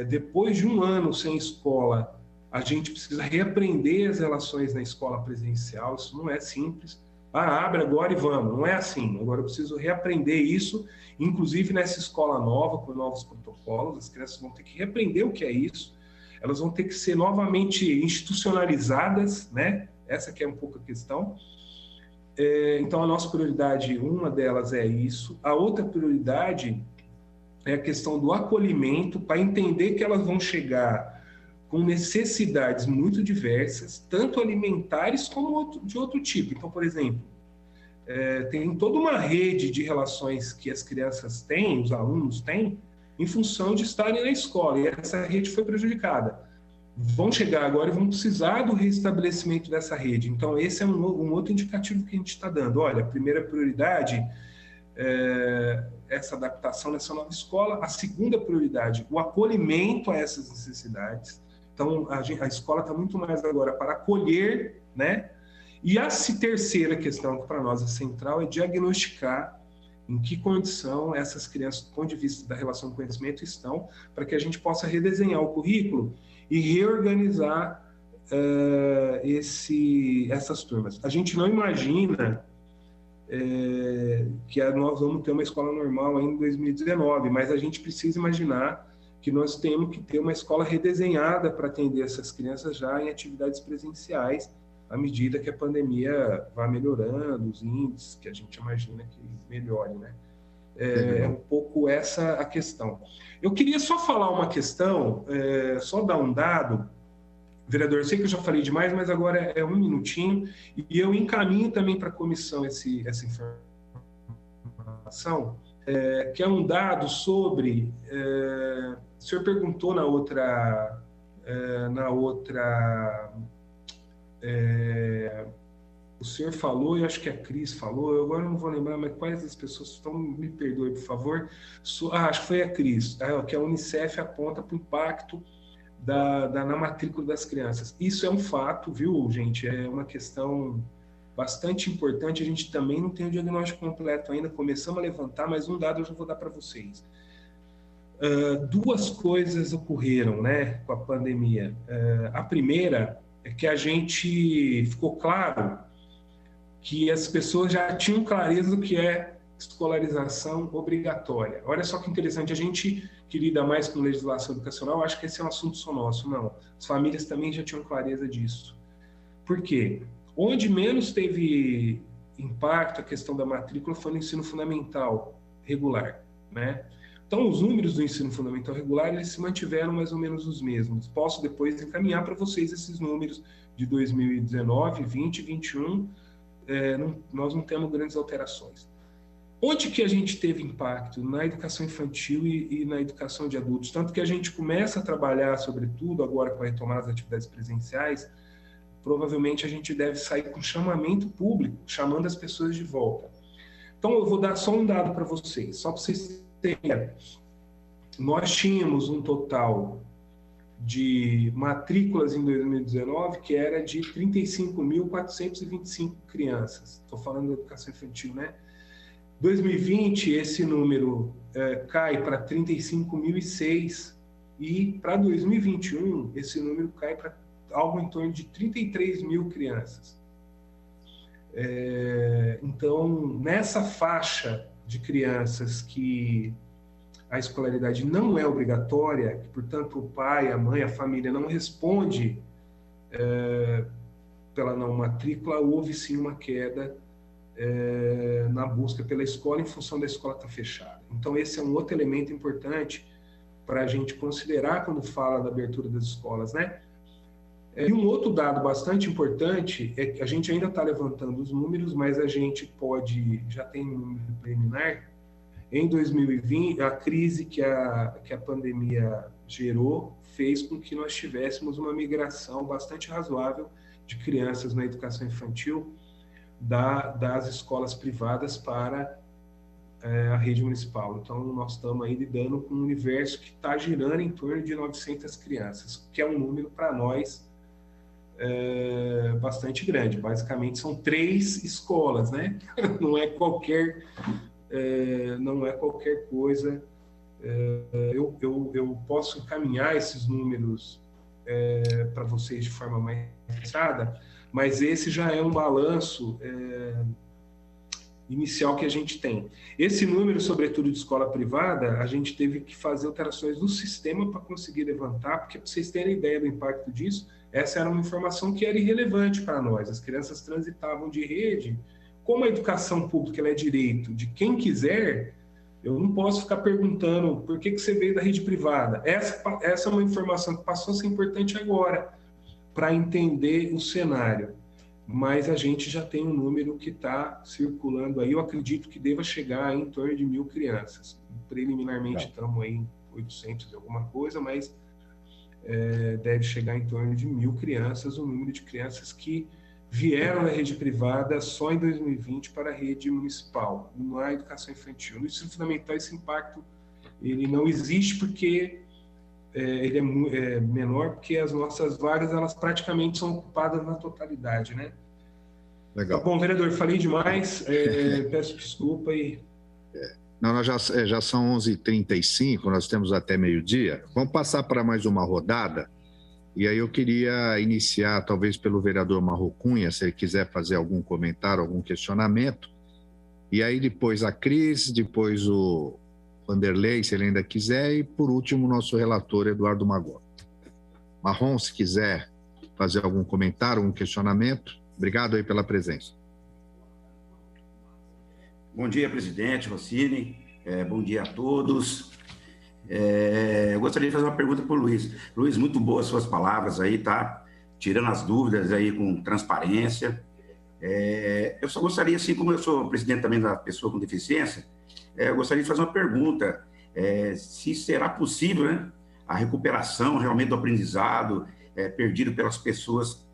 Speaker 4: Depois de um ano sem escola, a gente precisa reaprender as relações na escola presencial, isso não é simples. Abre agora e vamos, não é assim. Agora eu preciso reaprender isso, inclusive nessa escola nova, com novos protocolos, as crianças vão ter que reaprender o que é isso, elas vão ter que ser novamente institucionalizadas, né? Essa que é um pouco a questão. Então, a nossa prioridade, uma delas é isso. A outra prioridade é a questão do acolhimento, para entender que elas vão chegar com necessidades muito diversas, tanto alimentares como de outro tipo. Então, por exemplo, tem toda uma rede de relações que as crianças têm, os alunos têm, em função de estarem na escola, e essa rede foi prejudicada. vão chegar agora e vão precisar do reestabelecimento dessa rede. Então, esse é um outro indicativo que a gente está dando. Olha, a primeira prioridade é essa adaptação nessa nova escola. A segunda prioridade, o acolhimento a essas necessidades. Então, a escola está muito mais agora para acolher, né? E a terceira questão, que para nós é central, é diagnosticar em que condição essas crianças, do ponto de vista da relação do conhecimento, estão, para que a gente possa redesenhar o currículo e reorganizar essas turmas. A gente não imagina que nós vamos ter uma escola normal ainda em 2019, mas a gente precisa imaginar que nós temos que ter uma escola redesenhada para atender essas crianças já em atividades presenciais, à medida que a pandemia vai melhorando, os índices que a gente imagina que melhore, né? É um pouco essa a questão. Eu queria só falar uma questão, só dar um dado. Vereador, eu sei que eu já falei demais, mas agora é um minutinho, e eu encaminho também para a comissão essa informação, que é um dado sobre... o senhor perguntou na outra o senhor falou, e acho que a Cris falou, eu agora não vou lembrar, mas quais das pessoas estão, me perdoe, por favor. Acho que foi a Cris, que a Unicef aponta para o impacto na matrícula das crianças. Isso é um fato, viu, gente? É uma questão bastante importante. A gente também não tem o diagnóstico completo ainda, começamos a levantar, mas um dado eu já vou dar para vocês. Duas coisas ocorreram, né, com a pandemia. A primeira é que a gente ficou claro que as pessoas já tinham clareza do que é escolarização obrigatória. Olha só que interessante, a gente que lida mais com legislação educacional, acho que esse é um assunto só nosso, não. As famílias também já tinham clareza disso. Por quê? Onde menos teve impacto a questão da matrícula foi no ensino fundamental regular, né? Então, os números do ensino fundamental regular, eles se mantiveram mais ou menos os mesmos. Posso depois encaminhar para vocês esses números de 2019, 20 e 21. Nós não temos grandes alterações. Onde que a gente teve impacto? Na educação infantil e na educação de adultos. Tanto que a gente começa a trabalhar, sobretudo agora com a retomada das atividades presenciais, provavelmente a gente deve sair com chamamento público, chamando as pessoas de volta. Então, eu vou dar só um dado para vocês, só para vocês terem. Nós tínhamos um total de matrículas em 2019 que era de 35.425 crianças. Estou falando da educação infantil, né? 2020, esse número cai para 35.006 e para 2021, esse número cai para algo em torno de 33 mil crianças. Então, nessa faixa de crianças que a escolaridade não é obrigatória, que, portanto, o pai, a mãe, a família não responde pela não matrícula, houve sim uma queda na busca pela escola em função da escola estar fechada. Então, esse é um outro elemento importante para a gente considerar quando fala da abertura das escolas, né? E um outro dado bastante importante é que a gente ainda está levantando os números, mas a gente já tem um número preliminar. Em 2020, a crise que a pandemia gerou fez com que nós tivéssemos uma migração bastante razoável de crianças na educação infantil das escolas privadas para a rede municipal. Então, nós estamos aí lidando com um universo que está girando em torno de 900 crianças, que é um número para nós bastante grande. Basicamente, são 3 escolas, né? Não é qualquer coisa. Eu posso encaminhar esses números para vocês de forma mais fechada, mas esse já é um balanço inicial que a gente tem. Esse número, sobretudo de escola privada, a gente teve que fazer alterações no sistema para conseguir levantar, porque para vocês terem ideia do impacto disso, essa era uma informação que era irrelevante para nós. As crianças transitavam de rede. Como a educação pública ela é direito de quem quiser, eu não posso ficar perguntando por que você veio da rede privada. Essa é uma informação que passou a ser importante agora, para entender o cenário. Mas a gente já tem um número que está circulando aí, eu acredito que deva chegar em torno de 1.000 crianças. Preliminarmente estamos aí em 800 e alguma coisa, mas deve chegar em torno de 1.000 crianças, o número de crianças que vieram da rede privada só em 2020 para a rede municipal, na educação infantil. No ensino fundamental, esse impacto ele não existe porque ele é menor, porque as nossas vagas elas praticamente são ocupadas na totalidade, né?
Speaker 3: Legal.
Speaker 4: Bom, vereador, falei demais, peço desculpa e...
Speaker 3: Não, já são 11h35, nós temos até meio-dia. Vamos passar para mais uma rodada. E aí eu queria iniciar, talvez, pelo vereador Marrocunha, se ele quiser fazer algum comentário, algum questionamento. E aí depois a Cris, depois o Vanderlei, se ele ainda quiser, e por último o nosso relator, Eduardo Magó. Marrom, se quiser fazer algum comentário, algum questionamento. Obrigado aí pela presença.
Speaker 8: Bom dia, presidente Rossini. Bom dia a todos. Eu gostaria de fazer uma pergunta para o Luiz. Luiz, muito boas suas palavras aí, tá? Tirando as dúvidas aí com transparência. Eu só gostaria, assim como eu sou presidente também da pessoa com deficiência, eu gostaria de fazer uma pergunta. Se será possível, né, a recuperação realmente do aprendizado perdido pelas pessoas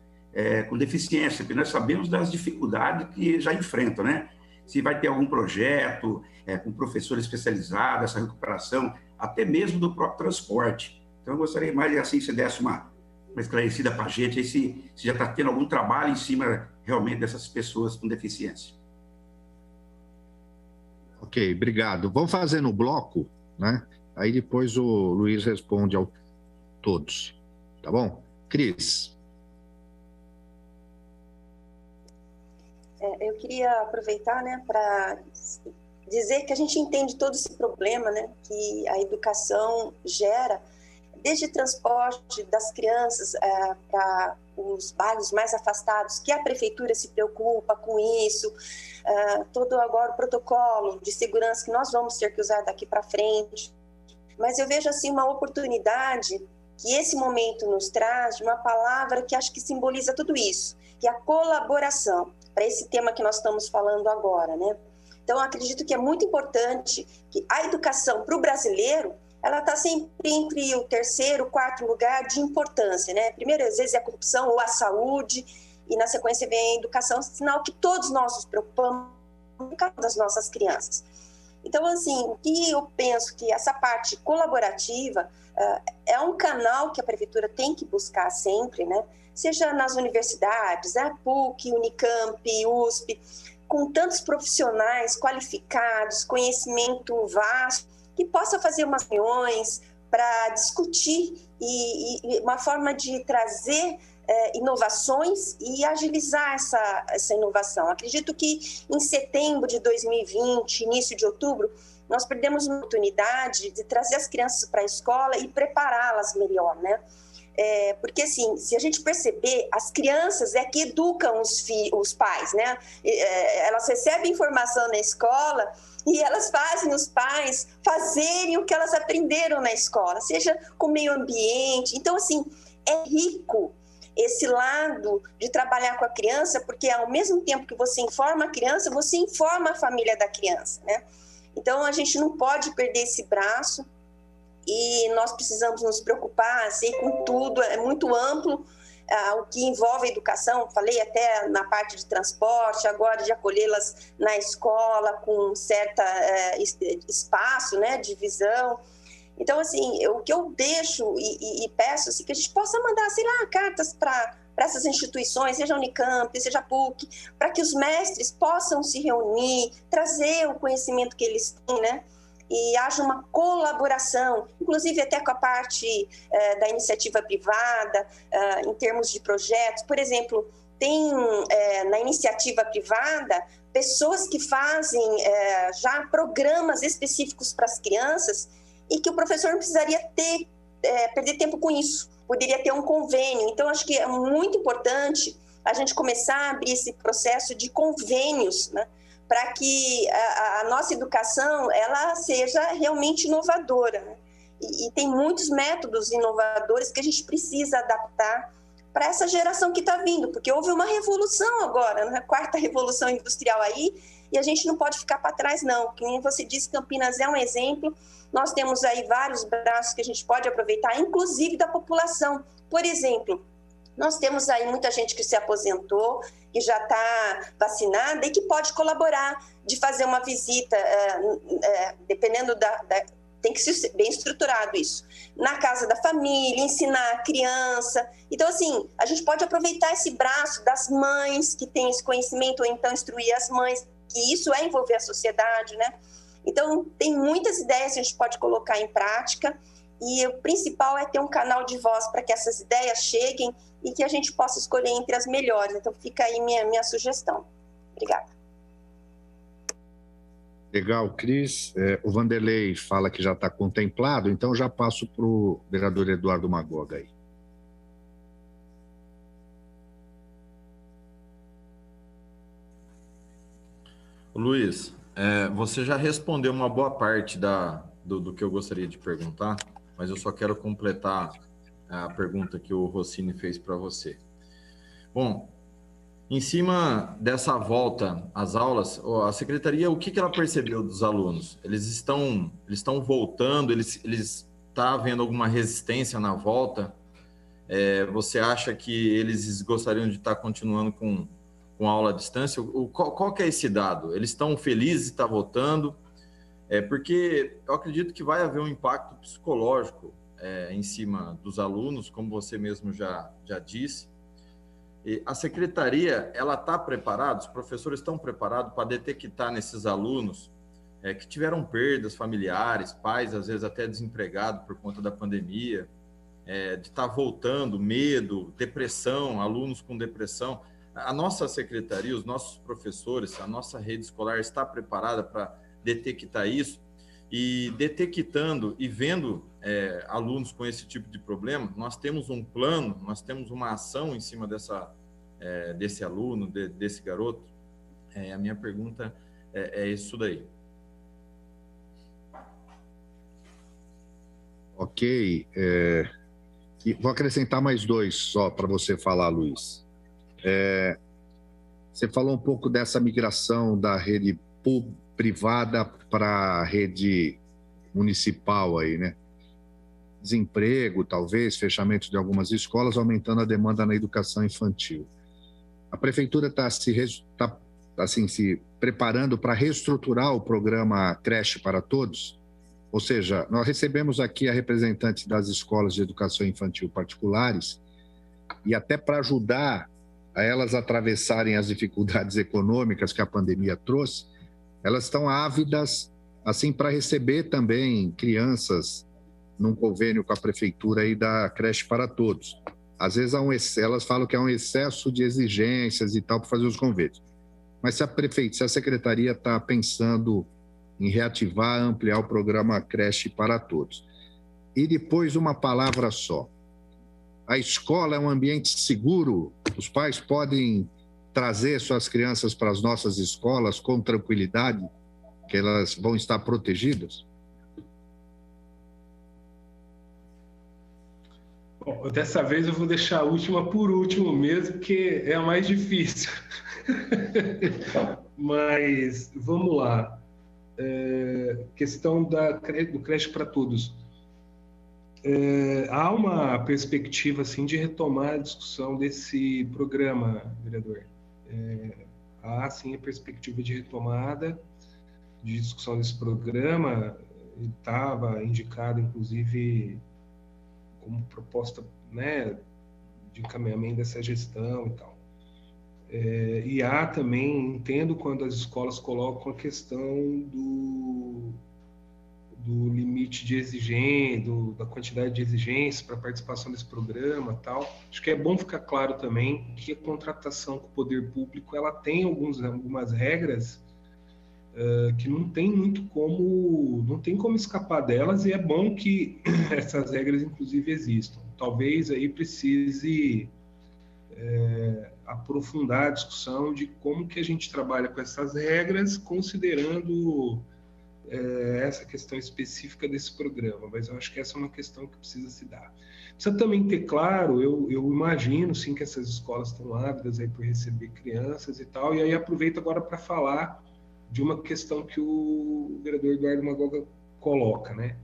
Speaker 8: com deficiência, porque nós sabemos das dificuldades que já enfrentam, né? Se vai ter algum projeto com professor especializado, essa recuperação, até mesmo do próprio transporte. Então, eu gostaria mais, assim, se desse uma esclarecida para a gente, aí se já está tendo algum trabalho em cima, realmente, dessas pessoas com deficiência.
Speaker 3: Ok, obrigado. Vamos fazer no bloco, né? Aí depois o Luiz responde a todos, tá bom? Cris.
Speaker 7: Eu queria aproveitar, né, para dizer que a gente entende todo esse problema, né, que a educação gera, desde transporte das crianças para os bairros mais afastados, que a prefeitura se preocupa com isso, todo agora o protocolo de segurança que nós vamos ter que usar daqui para frente. Mas eu vejo assim uma oportunidade que esse momento nos traz de uma palavra que acho que simboliza tudo isso, que é a colaboração, para esse tema que nós estamos falando agora, né? Então, eu acredito que é muito importante que a educação para o brasileiro, ela está sempre entre o terceiro, quarto lugar de importância, né? Primeiro, às vezes, é a corrupção ou a saúde, e na sequência vem a educação, sinal que todos nós nos preocupamos com das nossas crianças. Então, assim, o que eu penso que essa parte colaborativa é um canal que a prefeitura tem que buscar sempre, né? Seja nas universidades, a PUC, Unicamp, USP, com tantos profissionais qualificados, conhecimento vasto, que possa fazer umas reuniões para discutir e uma forma de trazer inovações e agilizar essa inovação. Acredito que em setembro de 2020, início de outubro, nós perdemos uma oportunidade de trazer as crianças para a escola e prepará-las melhor, né? Porque, assim, se a gente perceber, as crianças que educam os pais, né? Elas recebem informação na escola e elas fazem os pais fazerem o que elas aprenderam na escola, seja com o meio ambiente. Então, assim, é rico esse lado de trabalhar com a criança, porque ao mesmo tempo que você informa a criança, você informa a família da criança, né? Então, a gente não pode perder esse braço. E nós precisamos nos preocupar assim, com tudo, é muito amplo o que envolve a educação, falei até na parte de transporte, agora de acolhê-las na escola com certo espaço, né, de visão. Então, assim, o que eu deixo e peço assim, que a gente possa mandar, sei lá, cartas para essas instituições, seja a Unicamp, seja a PUC, para que os mestres possam se reunir, trazer o conhecimento que eles têm, né? E haja uma colaboração, inclusive até com a parte da iniciativa privada, em termos de projetos. Por exemplo, tem na iniciativa privada pessoas que fazem já programas específicos para as crianças e que o professor não precisaria perder tempo com isso, poderia ter um convênio. Então, acho que é muito importante a gente começar a abrir esse processo de convênios, né? Para que a nossa educação ela seja realmente inovadora, né? E tem muitos métodos inovadores que a gente precisa adaptar para essa geração que está vindo, porque houve uma revolução agora, né? A quarta revolução industrial aí, e a gente não pode ficar para trás, não. Como você disse, Campinas é um exemplo, nós temos aí vários braços que a gente pode aproveitar, inclusive da população. Por exemplo, nós temos aí muita gente que se aposentou, que já está vacinada e que pode colaborar de fazer uma visita, dependendo tem que ser bem estruturado isso, na casa da família, ensinar a criança. Então, assim, a gente pode aproveitar esse braço das mães que têm esse conhecimento, ou então instruir as mães, que isso é envolver a sociedade, né? Então, tem muitas ideias que a gente pode colocar em prática, e o principal é ter um canal de voz para que essas ideias cheguem e que a gente possa escolher entre as melhores. Então, fica aí minha sugestão. Obrigada.
Speaker 3: Legal, Cris. O Vanderlei fala que já está contemplado, então já passo para o vereador Eduardo Magoga aí.
Speaker 5: Luiz, você já respondeu uma boa parte do que eu gostaria de perguntar, mas eu só quero completar a pergunta que o Rossini fez para você. Bom, em cima dessa volta às aulas, a secretaria, o que ela percebeu dos alunos? Eles estão voltando, está havendo alguma resistência na volta? Você acha que eles gostariam de estar continuando com aula à distância? Qual que é esse dado? Eles estão felizes de estar voltando? Porque eu acredito que vai haver um impacto psicológico em cima dos alunos, como você mesmo já disse. E a secretaria, ela está preparada, os professores estão preparados para detectar nesses alunos que tiveram perdas familiares, pais às vezes até desempregados por conta da pandemia, de estar voltando, medo, depressão, alunos com depressão. A nossa secretaria, os nossos professores, a nossa rede escolar está preparada para detectar isso, e detectando e vendo alunos com esse tipo de problema, nós temos um plano, nós temos uma ação em cima desse aluno, desse garoto. A minha pergunta é isso daí.
Speaker 3: Ok. E vou acrescentar mais dois só para você falar, Luiz. Você falou um pouco dessa migração da rede privada para a rede municipal aí, né? Desemprego, talvez, fechamento de algumas escolas, aumentando a demanda na educação infantil. A prefeitura está se preparando para reestruturar o programa Creche para Todos, ou seja, nós recebemos aqui a representante das escolas de educação infantil particulares, e até para ajudar a elas atravessarem as dificuldades econômicas que a pandemia trouxe, elas estão ávidas assim para receber também crianças num convênio com a prefeitura aí da Creche para Todos. Às vezes elas falam que há um excesso de exigências e tal para fazer os convênios. Mas se a secretaria está pensando em reativar, ampliar o programa Creche para Todos. E depois uma palavra só. A escola é um ambiente seguro? Os pais podem trazer suas crianças para as nossas escolas com tranquilidade, que elas vão estar protegidas?
Speaker 4: Bom, dessa vez eu vou deixar a última por último mesmo, porque é a mais difícil. Mas vamos lá. Questão do Creche para Todos. Há uma perspectiva assim, de retomar a discussão desse programa, vereador. Há sim a perspectiva de retomada, de discussão desse programa. Ele estava indicado, inclusive, como proposta, né, de encaminhamento dessa gestão e tal. E há também, entendo quando as escolas colocam a questão do limite de exigência, da quantidade de exigências para a participação desse programa e tal. Acho que é bom ficar claro também que a contratação com o poder público, ela tem algumas regras que não tem como escapar delas, e é bom que essas regras, inclusive, existam. Talvez aí precise aprofundar a discussão de como que a gente trabalha com essas regras, considerando essa questão específica desse programa, mas eu acho que essa é uma questão que precisa se dar. Precisa também ter claro, eu imagino sim que essas escolas estão ávidas aí por receber crianças e tal, e aí aproveito agora para falar de uma questão que o vereador Eduardo Magoga coloca, né?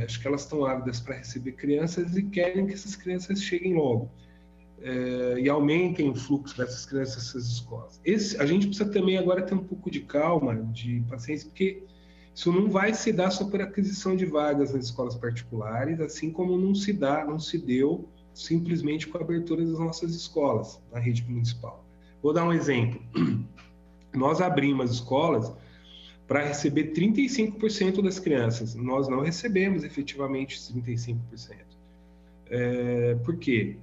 Speaker 4: Acho que elas estão ávidas para receber crianças e querem que essas crianças cheguem logo e aumentem o fluxo dessas crianças nessas escolas. A gente precisa também agora ter um pouco de calma, de paciência, porque isso não vai se dar só por aquisição de vagas nas escolas particulares, assim como não se deu simplesmente com a abertura das nossas escolas na rede municipal. Vou dar um exemplo. Nós abrimos as escolas para receber 35% das crianças. Nós não recebemos efetivamente 35%. Por quê?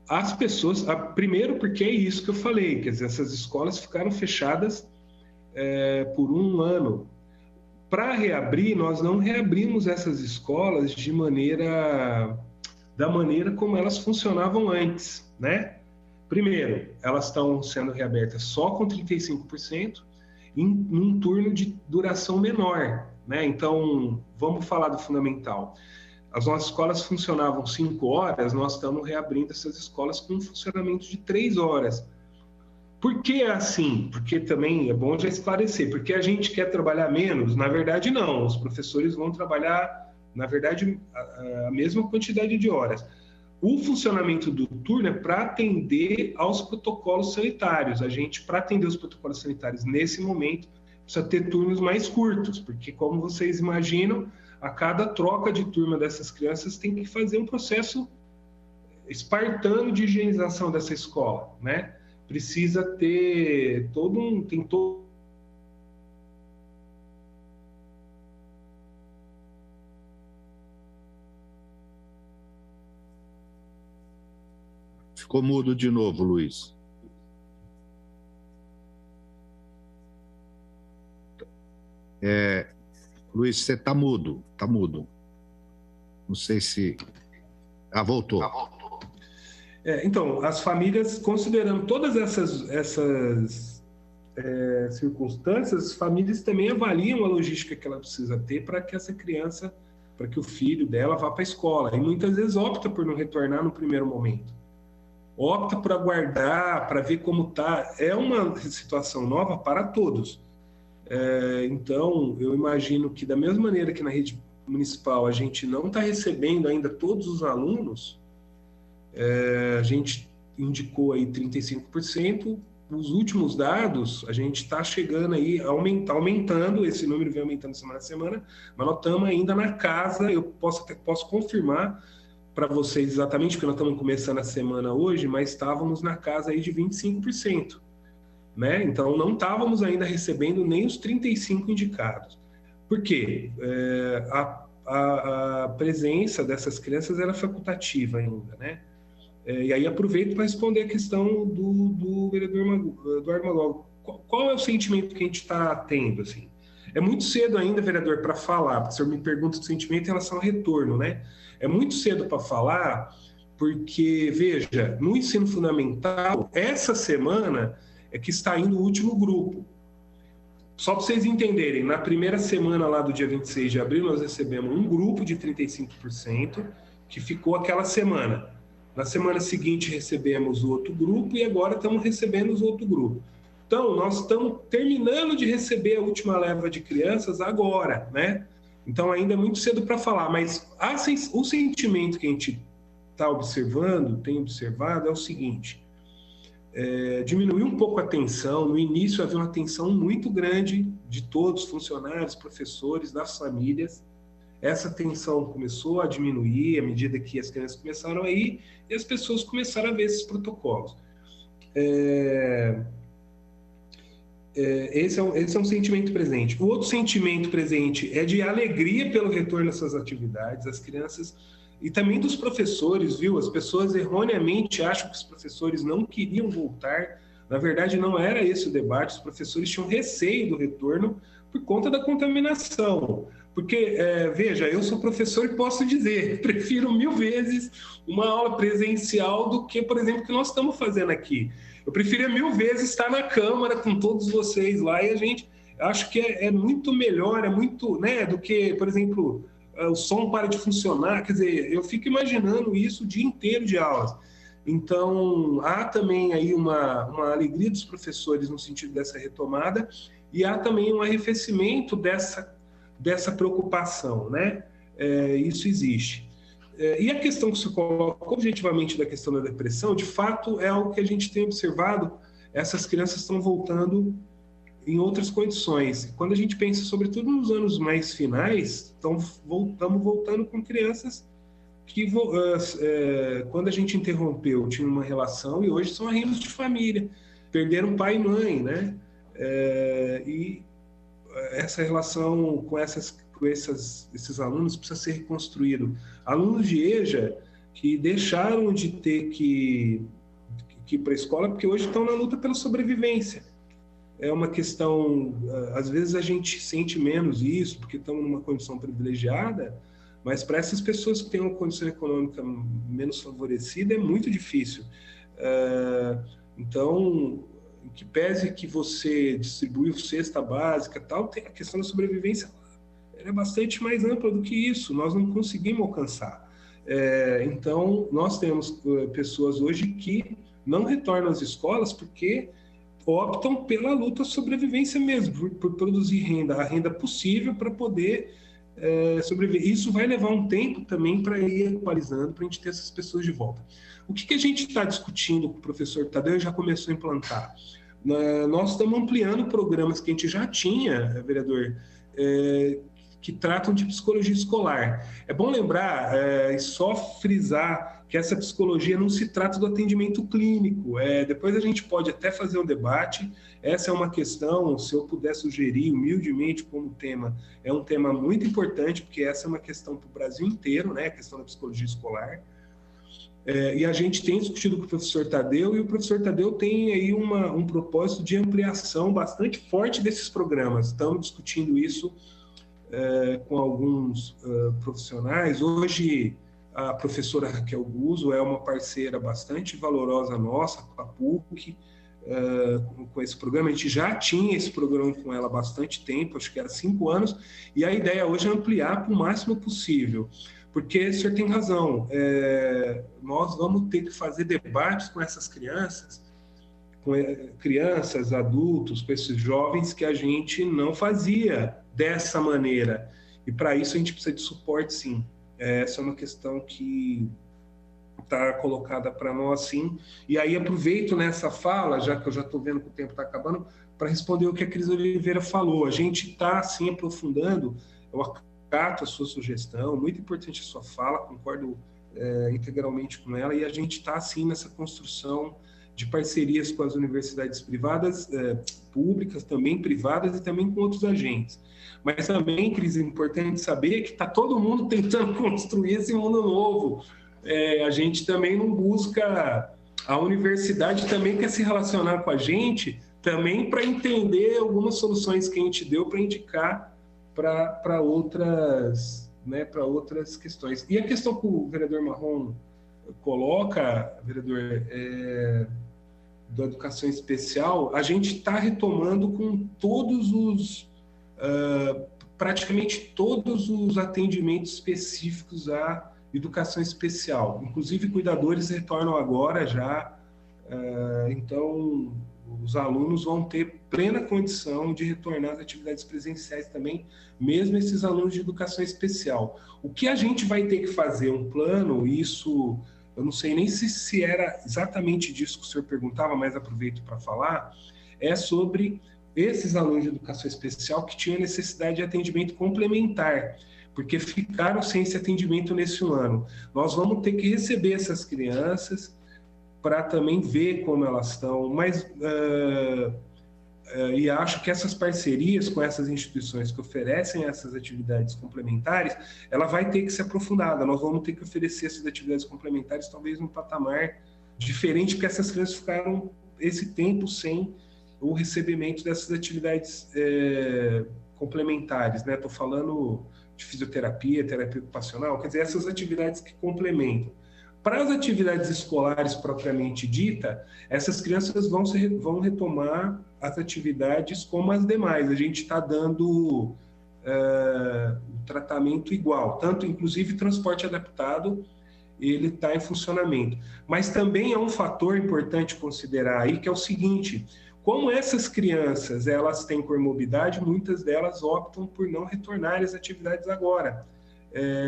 Speaker 4: As pessoas... Primeiro, porque é isso que eu falei, quer dizer, essas escolas ficaram fechadas por um ano. Para reabrir, nós não reabrimos essas escolas da maneira como elas funcionavam antes, né? Primeiro, elas estão sendo reabertas só com 35%, em um turno de duração menor, né? Então, vamos falar do fundamental. As nossas escolas funcionavam 5 horas, nós estamos reabrindo essas escolas com um funcionamento de 3 horas. Por que é assim? Porque também é bom já esclarecer. Porque a gente quer trabalhar menos? Na verdade, não. Os professores vão trabalhar, na verdade, a mesma quantidade de horas. O funcionamento do turno é para atender aos protocolos sanitários. A gente, para atender os protocolos sanitários nesse momento, precisa ter turnos mais curtos, porque, como vocês imaginam, a cada troca de turma dessas crianças tem que fazer um processo espartano de higienização dessa escola, né? Precisa ter
Speaker 3: Ficou mudo de novo, Luiz. Luiz, você está mudo, está mudo. Não sei se... voltou.
Speaker 4: Então, as famílias, considerando todas essas circunstâncias, as famílias também avaliam a logística que ela precisa ter para que essa criança, para que o filho dela vá para a escola. E muitas vezes opta por não retornar no primeiro momento. Opta por aguardar, para ver como está. É uma situação nova para todos. Então, eu imagino que, da mesma maneira que na rede municipal a gente não está recebendo ainda todos os alunos, a gente indicou aí 35%, os últimos dados, a gente está chegando aí, aumentando, esse número vem aumentando semana a semana, mas nós estamos ainda na casa, eu posso confirmar para vocês exatamente, porque nós estamos começando a semana hoje, mas estávamos na casa aí de 25%, né? Então, não estávamos ainda recebendo nem os 35 indicados. Por quê? A presença dessas crianças era facultativa ainda, né? E aí aproveito para responder a questão do vereador Eduardo Magoga. Qual é o sentimento que a gente está tendo, assim? É muito cedo ainda, vereador, para falar, porque o senhor me pergunta do sentimento em relação ao retorno, né? É muito cedo para falar, porque, veja, no ensino fundamental, essa semana é que está indo o último grupo. Só para vocês entenderem, na primeira semana lá do dia 26 de abril, nós recebemos um grupo de 35%, que ficou aquela semana. Na semana seguinte recebemos o outro grupo e agora estamos recebendo o outro grupo. Então, nós estamos terminando de receber a última leva de crianças agora, né? Então, ainda é muito cedo para falar, mas o sentimento que a gente está observando, tem observado, é o seguinte: diminuiu um pouco a tensão. No início havia uma tensão muito grande de todos, funcionários, professores, das famílias. Essa tensão começou a diminuir à medida que as crianças começaram a ir e as pessoas começaram a ver esses protocolos. Esse é um sentimento presente. O outro sentimento presente é de alegria pelo retorno dessas atividades. As crianças e também dos professores, viu? As pessoas erroneamente acham que os professores não queriam voltar. Na verdade, não era esse o debate. Os professores tinham receio do retorno por conta da contaminação. Porque, veja, eu sou professor e posso dizer, prefiro 1000 vezes uma aula presencial do que, por exemplo, o que nós estamos fazendo aqui. Eu preferia 1000 vezes estar na Câmara com todos vocês lá, e a gente acho que é muito melhor, é muito, né, do que, por exemplo, o som para de funcionar. Quer dizer, eu fico imaginando isso o dia inteiro de aulas. Então, há também aí uma alegria dos professores no sentido dessa retomada, e há também um arrefecimento dessa preocupação, né? Isso existe. E a questão que se coloca objetivamente da questão da depressão, de fato, é algo que a gente tem observado, essas crianças estão voltando em outras condições. Quando a gente pensa, sobretudo nos anos mais finais, estamos voltando com crianças que, quando a gente interrompeu, tinha uma relação, e hoje são arrimos de família, perderam pai e mãe, né? E essa relação com esses alunos precisa ser reconstruído. Alunos de EJA que deixaram de ter que ir para a escola porque hoje estão na luta pela sobrevivência. É uma questão, às vezes a gente sente menos isso porque estamos numa condição privilegiada, mas para essas pessoas que têm uma condição econômica menos favorecida é muito difícil. Então, em que pese que você distribuiu cesta básica e tal, tem a questão da sobrevivência, ela é bastante mais ampla do que isso, nós não conseguimos alcançar. Então, nós temos pessoas hoje que não retornam às escolas porque optam pela luta sobrevivência mesmo, por produzir renda, a renda possível para poder sobreviver. Isso vai levar um tempo também para ir equalizando, para a gente ter essas pessoas de volta. O que a gente está discutindo com o professor Tadeu já começou a implantar? Nós estamos ampliando programas que a gente já tinha, vereador, que tratam de psicologia escolar. É bom lembrar e só frisar que essa psicologia não se trata do atendimento clínico. Depois a gente pode até fazer um debate. Essa é uma questão, se eu puder sugerir humildemente como tema, é um tema muito importante, porque essa é uma questão para o Brasil inteiro, né? A questão da psicologia escolar. E a gente tem discutido com o professor Tadeu, e o professor Tadeu tem aí um propósito de ampliação bastante forte desses programas. Estamos discutindo isso com alguns profissionais. Hoje, a professora Raquel Guzzo é uma parceira bastante valorosa nossa, com a PUC, com esse programa. A gente já tinha esse programa com ela há bastante tempo, acho que era 5 anos, e a ideia hoje é ampliar para o máximo possível, porque o senhor tem razão, nós vamos ter que fazer debates com essas crianças, adultos, com esses jovens que a gente não fazia dessa maneira, e para isso a gente precisa de suporte, sim. Essa é uma questão que está colocada para nós, sim. E aí aproveito nessa fala, já que eu já estou vendo que o tempo está acabando, para responder o que a Cris Oliveira falou. A gente está, sim, aprofundando, eu acato a sua sugestão, muito importante a sua fala, concordo integralmente com ela, e a gente está, sim, nessa construção de parcerias com as universidades privadas, públicas, também privadas, e também com outros agentes. Mas também, Cris, é importante saber que está todo mundo tentando construir esse mundo novo. A gente também não busca... A universidade também quer se relacionar com a gente, também para entender algumas soluções que a gente deu para indicar para outras, né, para outras questões. E a questão que o vereador Marrom coloca, vereador, da educação especial, a gente está retomando com todos os... praticamente todos os atendimentos específicos à educação especial. Inclusive, cuidadores retornam agora já, então os alunos vão ter plena condição de retornar às atividades presenciais também, mesmo esses alunos de educação especial. O que a gente vai ter que fazer, um plano, isso eu não sei nem se era exatamente disso que o senhor perguntava, mas aproveito para falar, é sobre esses alunos de educação especial que tinham necessidade de atendimento complementar, porque ficaram sem esse atendimento nesse ano. Nós vamos ter que receber essas crianças para também ver como elas estão, mas e acho que essas parcerias com essas instituições que oferecem essas atividades complementares, ela vai ter que ser aprofundada. Nós vamos ter que oferecer essas atividades complementares talvez num patamar diferente, porque essas crianças ficaram esse tempo sem o recebimento dessas atividades complementares, né? Estou falando de fisioterapia, terapia ocupacional, quer dizer, essas atividades que complementam. Para as atividades escolares propriamente dita, essas crianças vão retomar as atividades como as demais. A gente está dando tratamento igual, tanto inclusive transporte adaptado, ele está em funcionamento. Mas também é um fator importante considerar aí, que é o seguinte: Como essas crianças elas têm comorbidade, muitas delas optam por não retornar às atividades agora.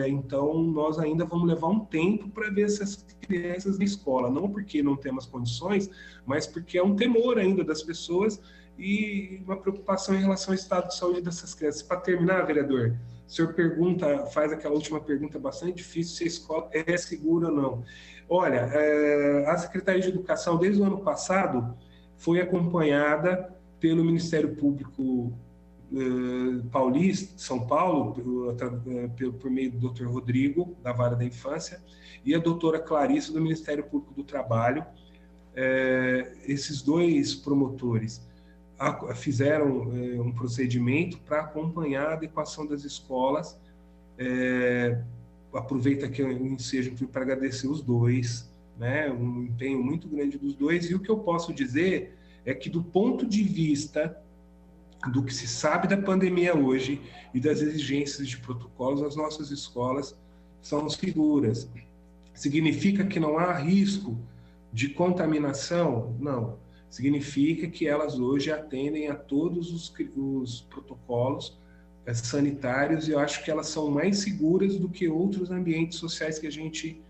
Speaker 4: Então, nós ainda vamos levar um tempo para ver essas crianças na escola, não porque não temos condições, mas porque é um temor ainda das pessoas e uma preocupação em relação ao estado de saúde dessas crianças. Para terminar, vereador, o senhor faz aquela última pergunta bastante difícil, se a escola é segura ou não. Olha, a Secretaria de Educação, desde o ano passado, foi acompanhada pelo Ministério Público Paulista, São Paulo, por meio do Dr. Rodrigo, da Vara da Infância, e a doutora Clarice, do Ministério Público do Trabalho. Esses dois promotores fizeram um procedimento para acompanhar a adequação das escolas. Aproveito aqui o ensejo para agradecer os dois, né? Um empenho muito grande dos dois, e o que eu posso dizer é que, do ponto de vista do que se sabe da pandemia hoje e das exigências de protocolos, as nossas escolas são seguras. Significa que não há risco de contaminação? Não. Significa que elas hoje atendem a todos os protocolos sanitários, e eu acho que elas são mais seguras do que outros ambientes sociais que a gente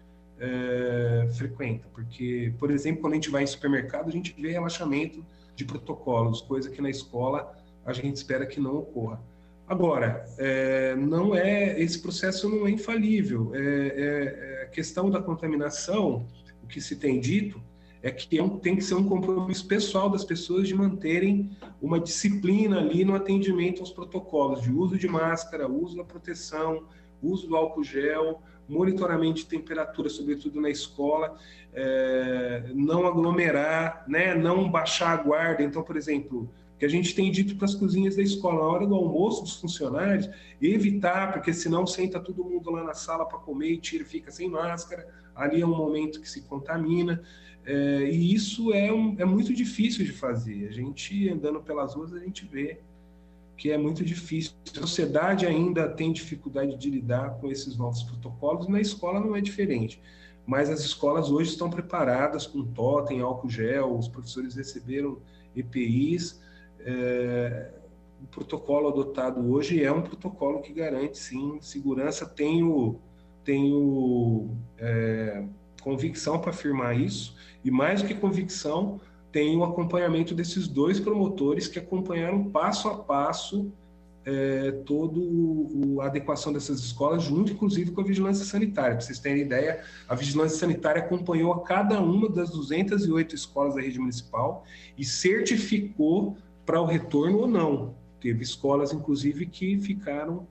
Speaker 4: frequenta. Porque, por exemplo, quando a gente vai em supermercado, a gente vê relaxamento de protocolos, coisa que na escola a gente espera que não ocorra. Agora, esse processo não é infalível. A questão da contaminação, o que se tem dito, é que tem que ser um compromisso pessoal das pessoas de manterem uma disciplina ali no atendimento aos protocolos de uso de máscara, uso da proteção, uso do álcool gel, monitoramento de temperatura, sobretudo na escola, não aglomerar, né, não baixar a guarda. Então, por exemplo, que a gente tem dito para as cozinhas da escola, na hora do almoço dos funcionários, evitar, porque senão senta todo mundo lá na sala para comer e fica sem máscara, ali é um momento que se contamina, e isso é muito difícil de fazer. A gente, andando pelas ruas, a gente vê que é muito difícil. A sociedade ainda tem dificuldade de lidar com esses novos protocolos, e na escola não é diferente. Mas as escolas hoje estão preparadas com totem, álcool gel, os professores receberam EPIs. O protocolo adotado hoje é um protocolo que garante, sim, segurança. Tenho convicção para afirmar isso, e mais do que convicção, tenho o acompanhamento desses dois promotores que acompanharam passo a passo toda a adequação dessas escolas, junto, inclusive, com a vigilância sanitária. Para vocês terem ideia, a vigilância sanitária acompanhou a cada uma das 208 escolas da rede municipal e certificou para o retorno ou não. Teve escolas, inclusive, que ficaram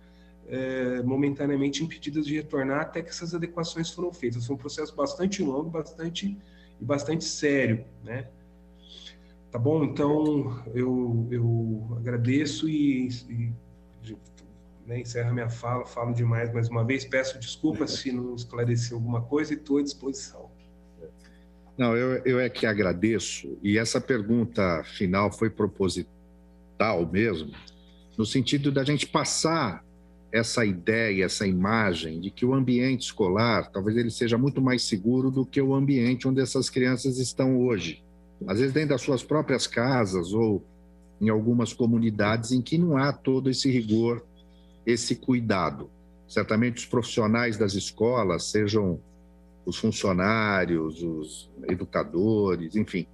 Speaker 4: momentaneamente impedidas de retornar até que essas adequações foram feitas. Foi um processo bastante longo, bastante sério, né? Tá bom? Então, eu agradeço e encerro minha fala, falo demais mais uma vez, peço desculpas se não esclarecer alguma coisa e estou à disposição.
Speaker 3: Não, eu é que agradeço, e essa pergunta final foi proposital mesmo, no sentido da gente passar essa ideia, essa imagem de que o ambiente escolar, talvez ele seja muito mais seguro do que o ambiente onde essas crianças estão hoje. Às vezes dentro das suas próprias casas ou em algumas comunidades em que não há todo esse rigor, esse cuidado. Certamente os profissionais das escolas, sejam os funcionários, os educadores, enfim,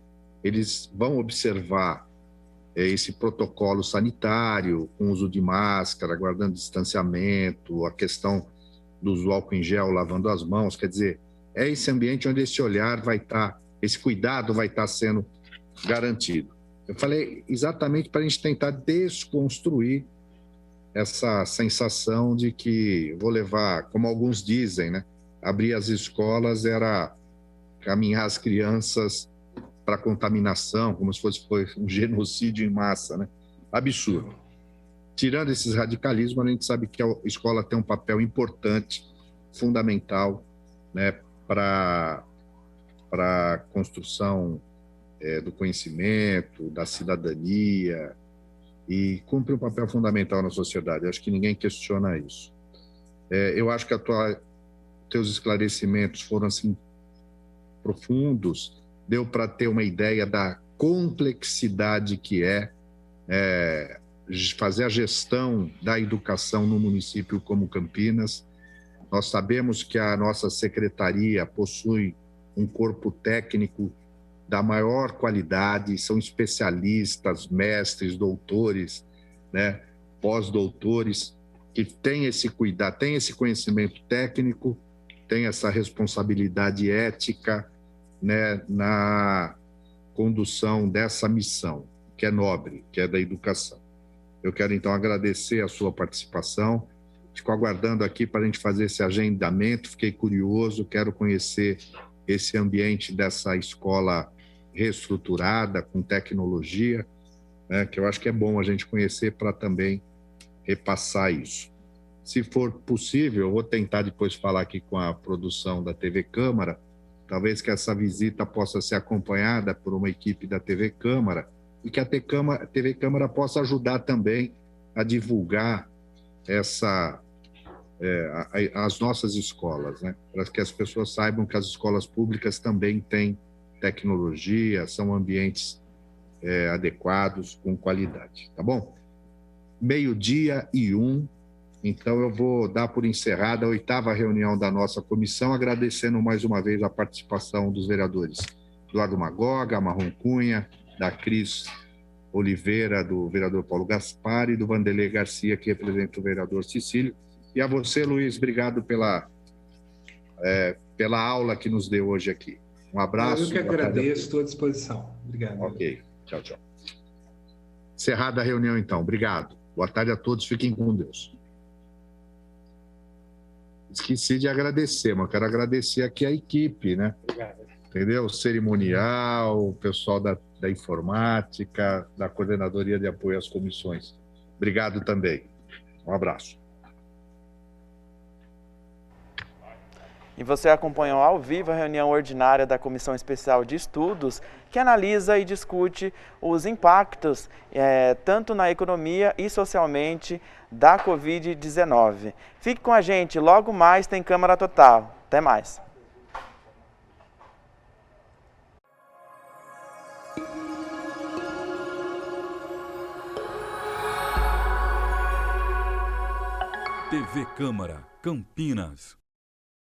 Speaker 3: eles vão observar esse protocolo sanitário, com uso de máscara, guardando distanciamento, a questão do uso do álcool em gel, lavando as mãos. Quer dizer, é esse ambiente onde esse olhar vai estar, esse cuidado vai estar sendo garantido. Eu falei exatamente para a gente tentar desconstruir essa sensação de que vou levar, como alguns dizem, né? Abrir as escolas era caminhar as crianças para contaminação, como se fosse um genocídio em massa, né? Absurdo. Tirando esses radicalismos, a gente sabe que a escola tem um papel importante, fundamental, né, para a construção do conhecimento, da cidadania, e cumpre um papel fundamental na sociedade. Eu acho que ninguém questiona isso. Eu acho que teus esclarecimentos foram assim profundos, deu para ter uma ideia da complexidade que é fazer a gestão da educação no município como Campinas. Nós sabemos que a nossa secretaria possui um corpo técnico da maior qualidade, são especialistas, mestres, doutores, né, pós-doutores, que têm esse cuidado, têm esse conhecimento técnico, têm essa responsabilidade ética, né, na condução dessa missão, que é nobre, que é da educação. Eu quero, então, agradecer a sua participação. Fico aguardando aqui para a gente fazer esse agendamento. Fiquei curioso, quero conhecer esse ambiente dessa escola reestruturada, com tecnologia, né, que eu acho que é bom a gente conhecer para também repassar isso. Se for possível, eu vou tentar depois falar aqui com a produção da TV Câmara, talvez que essa visita possa ser acompanhada por uma equipe da TV Câmara e que a TV Câmara possa ajudar também a divulgar as nossas escolas, né? Para que as pessoas saibam que as escolas públicas também têm tecnologia, são ambientes adequados, com qualidade, tá bom? 12:01, então eu vou dar por encerrada a 8ª reunião da nossa comissão, agradecendo mais uma vez a participação dos vereadores Eduardo Magoga, Marrom Cunha, da Cris Oliveira, do vereador Paulo Gaspar e do Vanderlei Garcia, que representa o vereador Cecílio. E a você, Luiz, obrigado pela aula que nos deu hoje aqui. Um abraço.
Speaker 4: Eu que agradeço, estou à disposição. Obrigado.
Speaker 3: Ok, tchau, tchau. Encerrada a reunião, então. Obrigado. Boa tarde a todos, fiquem com Deus. Esqueci de agradecer, mas quero agradecer aqui a equipe, né?
Speaker 4: Obrigado.
Speaker 3: Entendeu? O cerimonial, o pessoal da informática, da coordenadoria de apoio às comissões. Obrigado também. Um abraço.
Speaker 2: E você acompanhou ao vivo a reunião ordinária da Comissão Especial de Estudos, que analisa e discute os impactos, tanto na economia e socialmente, da Covid-19. Fique com a gente, logo mais tem Câmara Total. Até mais.
Speaker 1: TV Câmara, Campinas.